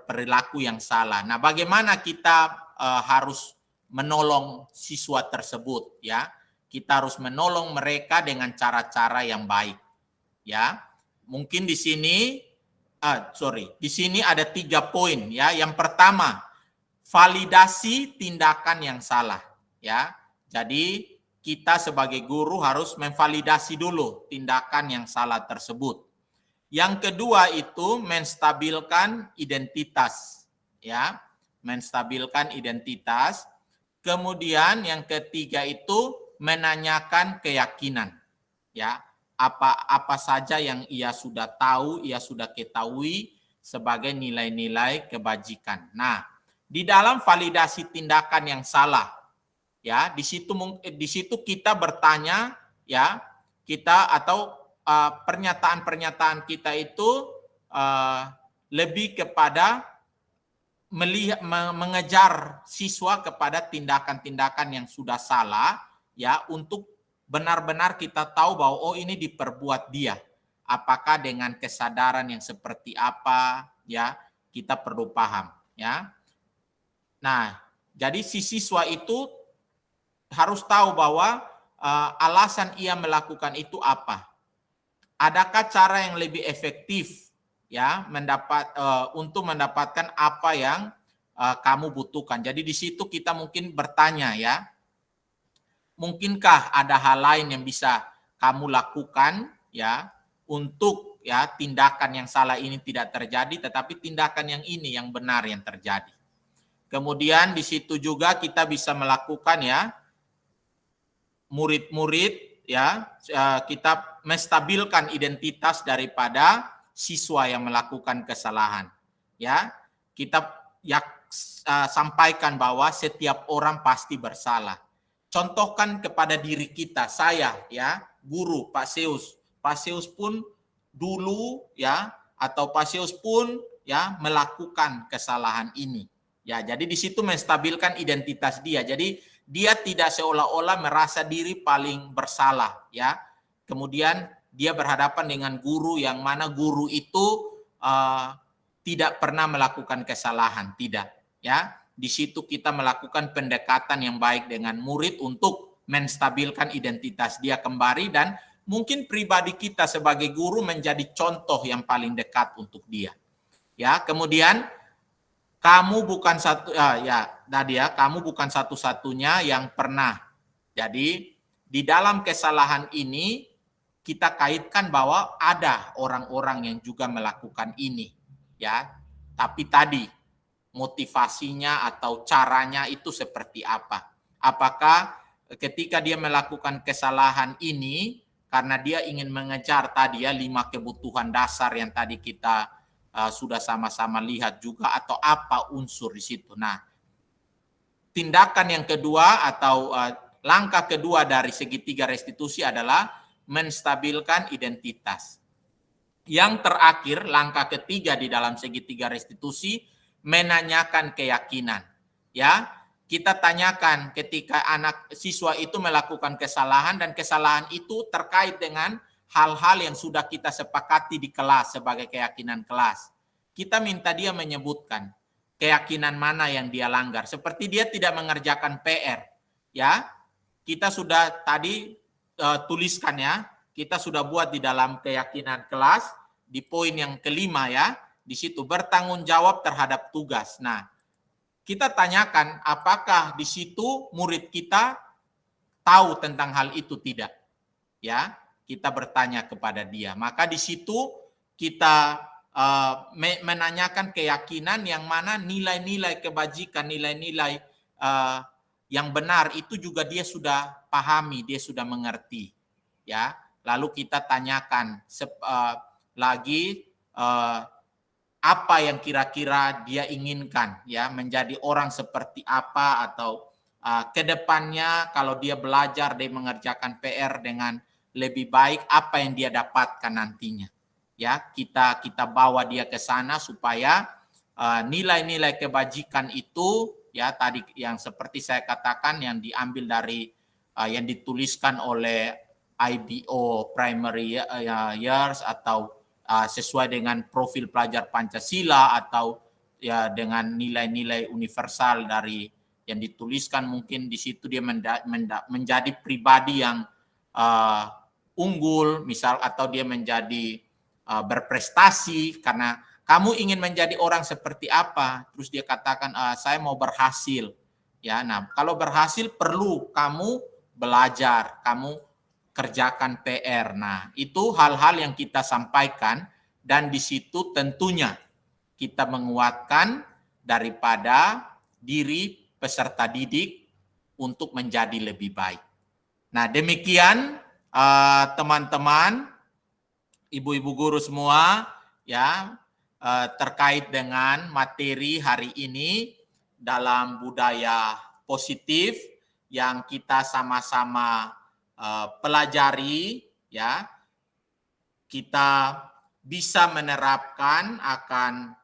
perilaku yang salah. Nah, bagaimana kita harus menolong siswa tersebut, ya? Kita harus menolong mereka dengan cara-cara yang baik, ya. Mungkin di sini, di sini ada 3 poin, ya. Yang pertama, validasi tindakan yang salah, ya. Jadi kita sebagai guru harus memvalidasi dulu tindakan yang salah tersebut. Yang kedua itu menstabilkan identitas, ya, menstabilkan identitas. Kemudian yang ketiga itu menanyakan keyakinan, ya, apa saja yang ia sudah tahu, ia sudah ketahui sebagai nilai-nilai kebajikan. Nah, di dalam validasi tindakan yang salah, ya, di situ kita bertanya, ya, kita atau pernyataan-pernyataan kita itu lebih kepada mengejar siswa kepada tindakan-tindakan yang sudah salah, ya, untuk benar-benar kita tahu bahwa ini diperbuat dia. Apakah dengan kesadaran yang seperti apa, ya, kita perlu paham, ya. Nah, jadi si siswa itu harus tahu bahwa alasan ia melakukan itu apa. Adakah cara yang lebih efektif, ya, untuk mendapatkan apa yang kamu butuhkan. Jadi di situ kita mungkin bertanya, ya, mungkinkah ada hal lain yang bisa kamu lakukan, ya, untuk, ya, tindakan yang salah ini tidak terjadi, tetapi tindakan yang ini yang benar yang terjadi. Kemudian di situ juga kita bisa melakukan, ya, murid-murid, ya, kita menstabilkan identitas daripada siswa yang melakukan kesalahan, ya. Kita sampaikan bahwa setiap orang pasti bersalah. Contohkan kepada diri kita, saya, ya, guru Pak Seus pun dulu, ya, atau Pak Seus pun, ya, melakukan kesalahan ini. Ya, jadi di situ menstabilkan identitas dia. Jadi dia tidak seolah-olah merasa diri paling bersalah, ya. Kemudian dia berhadapan dengan guru yang mana guru itu tidak pernah melakukan kesalahan, tidak, ya. Di situ kita melakukan pendekatan yang baik dengan murid untuk menstabilkan identitas dia kembali, dan mungkin pribadi kita sebagai guru menjadi contoh yang paling dekat untuk dia. Ya, kemudian kamu bukan kamu bukan satu-satunya yang pernah. Jadi di dalam kesalahan ini kita kaitkan bahwa ada orang-orang yang juga melakukan ini, ya. Tapi tadi motivasinya atau caranya itu seperti apa? Apakah ketika dia melakukan kesalahan ini karena dia ingin mengejar tadi ya 5 kebutuhan dasar yang tadi kita sudah sama-sama lihat juga, atau apa unsur di situ. Nah, tindakan yang kedua atau langkah kedua dari segitiga restitusi adalah menstabilkan identitas. Yang terakhir, langkah ketiga di dalam segitiga restitusi, menanyakan keyakinan. Ya, kita tanyakan ketika anak siswa itu melakukan kesalahan dan kesalahan itu terkait dengan hal-hal yang sudah kita sepakati di kelas sebagai keyakinan kelas. Kita minta dia menyebutkan keyakinan mana yang dia langgar. Seperti dia tidak mengerjakan PR, ya. Kita sudah tadi tuliskan ya. Kita sudah buat di dalam keyakinan kelas di poin yang kelima ya. Di situ bertanggung jawab terhadap tugas. Nah, kita tanyakan apakah di situ murid kita tahu tentang hal itu tidak? Ya, kita bertanya kepada dia. Maka di situ kita menanyakan keyakinan yang mana nilai-nilai kebajikan, nilai-nilai yang benar itu juga dia sudah pahami, dia sudah mengerti. Ya, lalu kita tanyakan lagi apa yang kira-kira dia inginkan, ya, menjadi orang seperti apa, atau kedepannya kalau dia belajar dan mengerjakan PR dengan lebih baik, apa yang dia dapatkan nantinya. Ya, kita bawa dia ke sana supaya nilai-nilai kebajikan itu, ya, tadi yang seperti saya katakan yang diambil dari yang dituliskan oleh IBO Primary Years, atau sesuai dengan profil pelajar Pancasila, atau ya dengan nilai-nilai universal dari yang dituliskan, mungkin di situ dia menjadi pribadi yang unggul misal, atau dia menjadi berprestasi karena kamu ingin menjadi orang seperti apa, terus dia katakan saya mau berhasil, ya. Nah, kalau berhasil perlu kamu belajar, kamu kerjakan PR. Nah, itu hal-hal yang kita sampaikan, dan di situ tentunya kita menguatkan daripada diri peserta didik untuk menjadi lebih baik. Nah, demikian teman-teman, ibu-ibu guru semua, ya, terkait dengan materi hari ini dalam budaya positif yang kita sama-sama pelajari, ya. Kita bisa menerapkan akan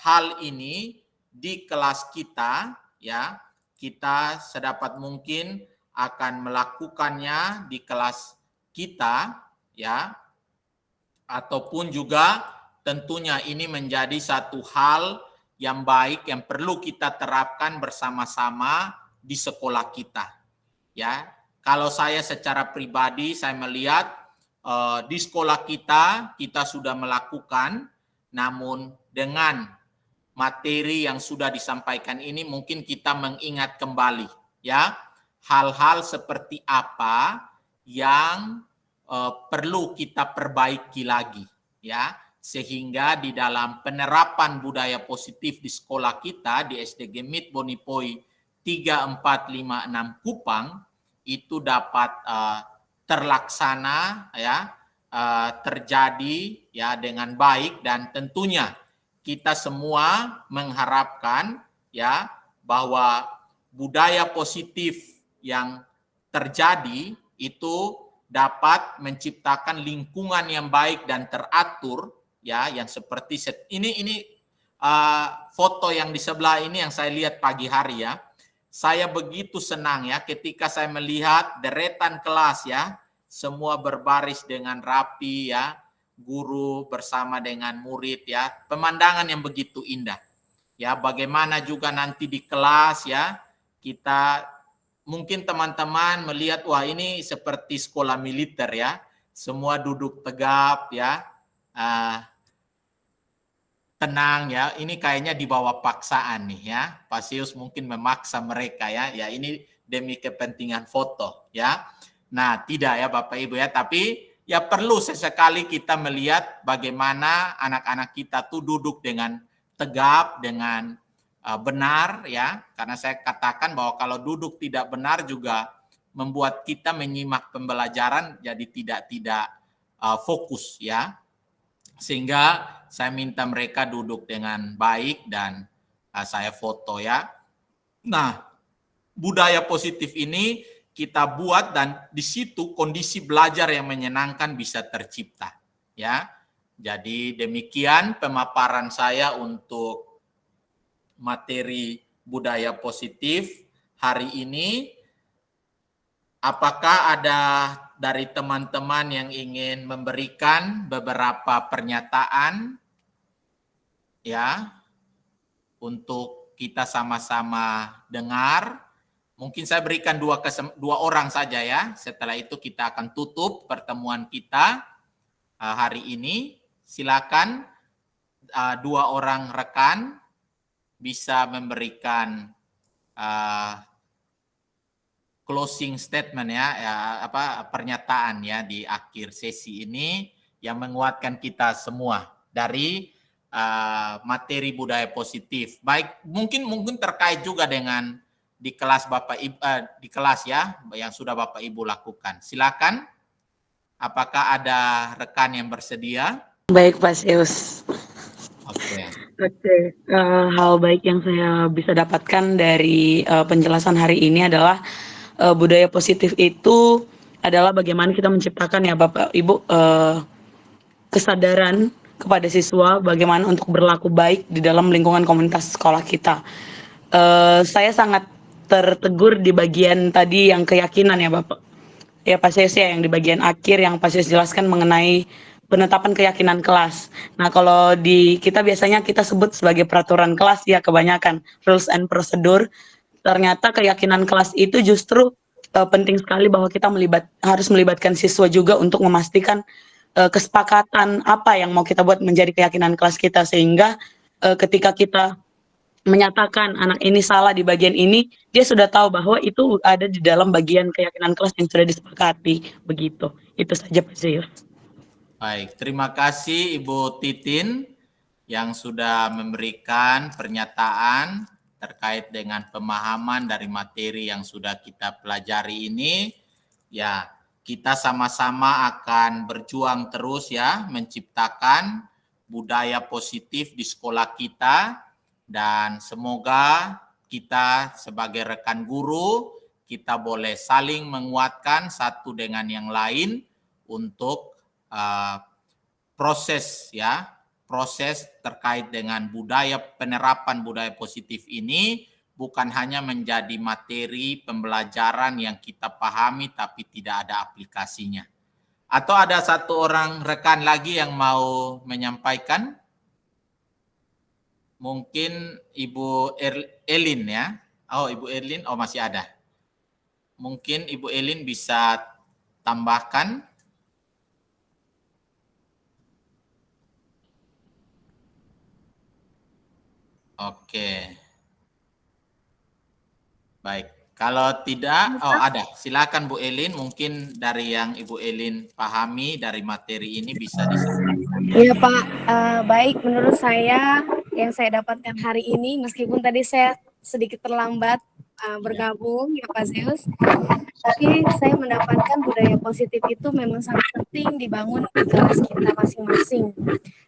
hal ini di kelas kita, ya. Kita sedapat mungkin akan melakukannya di kelas kita, ya. Ataupun juga tentunya ini menjadi satu hal yang baik yang perlu kita terapkan bersama-sama di sekolah kita, ya. Kalau saya secara pribadi, saya melihat di sekolah kita sudah melakukan, namun dengan materi yang sudah disampaikan ini mungkin kita mengingat kembali, ya, hal-hal seperti apa yang perlu kita perbaiki lagi, ya, sehingga di dalam penerapan budaya positif di sekolah kita di SDG MIT Bonipoi 3, 4, 5, 6 Kupang itu dapat terlaksana, ya, terjadi, ya, dengan baik. Dan tentunya kita semua mengharapkan, ya, bahwa budaya positif yang terjadi itu dapat menciptakan lingkungan yang baik dan teratur, ya, yang seperti ini foto yang di sebelah ini yang saya lihat pagi hari, ya. Saya begitu senang, ya, ketika saya melihat deretan kelas, ya, semua berbaris dengan rapi, ya, guru bersama dengan murid, ya, pemandangan yang begitu indah, ya. Bagaimana juga nanti di kelas, ya, kita mungkin teman-teman melihat, wah, ini seperti sekolah militer, ya, semua duduk tegap, ya, tenang ya. Ini kayaknya di bawah paksaan nih ya. Pak Sius mungkin memaksa mereka ya. Ya ini demi kepentingan foto ya. Nah, tidak ya Bapak Ibu ya, tapi ya perlu sesekali kita melihat bagaimana anak-anak kita tuh duduk dengan tegap, dengan benar ya. Karena saya katakan bahwa kalau duduk tidak benar juga membuat kita menyimak pembelajaran jadi tidak fokus ya. Sehingga saya minta mereka duduk dengan baik dan saya foto ya. Nah, budaya positif ini kita buat dan di situ kondisi belajar yang menyenangkan bisa tercipta ya. Jadi demikian pemaparan saya untuk materi budaya positif hari ini. Apakah ada dari teman-teman yang ingin memberikan beberapa pernyataan ya untuk kita sama-sama dengar? Mungkin saya berikan dua orang saja ya. Setelah itu kita akan tutup pertemuan kita hari ini. Silakan dua orang rekan bisa memberikan closing statement ya, pernyataan ya di akhir sesi ini yang menguatkan kita semua dari materi budaya positif. Baik, mungkin terkait juga dengan di kelas Bapak Ibu di kelas ya yang sudah Bapak Ibu lakukan. Silakan. Apakah ada rekan yang bersedia? Baik, Pak Seus. Oke. Hal baik yang saya bisa dapatkan dari penjelasan hari ini adalah budaya positif itu adalah bagaimana kita menciptakan ya Bapak Ibu kesadaran kepada siswa bagaimana untuk berlaku baik di dalam lingkungan komunitas sekolah kita. Saya sangat tertegur di bagian tadi yang keyakinan ya Bapak. Ya Pak Seus ya yang di bagian akhir yang Pak Seus jelaskan mengenai penetapan keyakinan kelas. Nah, kalau di kita biasanya kita sebut sebagai peraturan kelas ya kebanyakan rules and procedure. Ternyata keyakinan kelas itu justru penting sekali bahwa kita harus melibatkan siswa juga untuk memastikan kesepakatan apa yang mau kita buat menjadi keyakinan kelas kita, sehingga ketika kita menyatakan anak ini salah di bagian ini, dia sudah tahu bahwa itu ada di dalam bagian keyakinan kelas yang sudah disepakati. Begitu. Itu saja Pak Zeus. Baik, terima kasih Ibu Titin yang sudah memberikan pernyataan terkait dengan pemahaman dari materi yang sudah kita pelajari ini. Ya, kita sama-sama akan berjuang terus ya menciptakan budaya positif di sekolah kita dan semoga kita sebagai rekan guru kita boleh saling menguatkan satu dengan yang lain untuk proses terkait dengan penerapan budaya positif ini bukan hanya menjadi materi pembelajaran yang kita pahami tapi tidak ada aplikasinya. Atau ada satu orang rekan lagi yang mau menyampaikan? Mungkin Ibu Elin ya. Oh, Ibu Elin, masih ada. Mungkin Ibu Elin bisa tambahkan. Oke. Baik. Kalau tidak, ada. Silakan Bu Elin. Mungkin dari yang Ibu Elin pahami dari materi ini bisa disampaikan. Iya Pak, baik menurut saya yang saya dapatkan hari ini, meskipun tadi saya sedikit terlambat bergabung ya Pak Zeus, tapi saya mendapatkan budaya positif itu memang sangat penting dibangun di kelas kita masing-masing.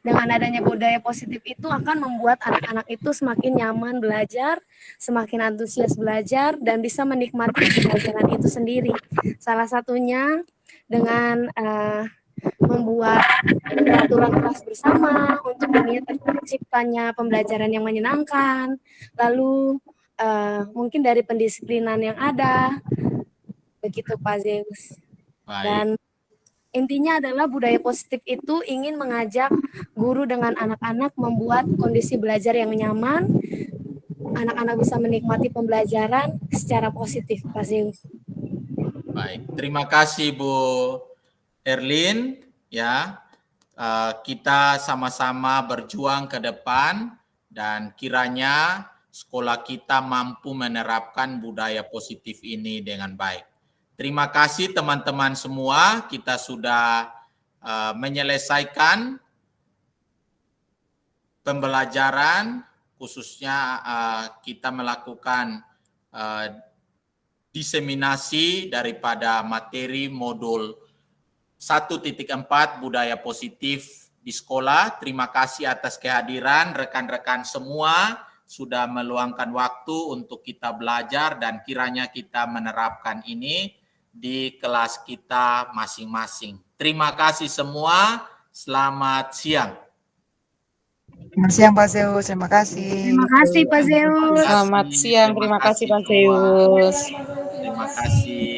Dengan adanya budaya positif itu akan membuat anak-anak itu semakin nyaman belajar, semakin antusias belajar, dan bisa menikmati pelajaran itu sendiri. Salah satunya dengan membuat peraturan kelas bersama untuk terciptanya pembelajaran yang menyenangkan, lalu mungkin dari pendisiplinan yang ada, begitu Pak Zeus. Dan intinya adalah budaya positif itu ingin mengajak guru dengan anak-anak membuat kondisi belajar yang nyaman, anak-anak bisa menikmati pembelajaran secara positif, Pak Zeus. Baik, terima kasih Bu Erlin ya. kita sama-sama berjuang ke depan dan kiranya sekolah kita mampu menerapkan budaya positif ini dengan baik. Terima kasih teman-teman semua, kita sudah menyelesaikan pembelajaran, khususnya kita melakukan diseminasi daripada materi modul 1.4 budaya positif di sekolah. Terima kasih atas kehadiran rekan-rekan semua, sudah meluangkan waktu untuk kita belajar dan kiranya kita menerapkan ini di kelas kita masing-masing. Terima kasih semua, selamat siang. Selamat siang Pak Zeus, terima kasih. Terima kasih Pak Zeus. Selamat siang, terima kasih Pak semua. Zeus. Terima kasih.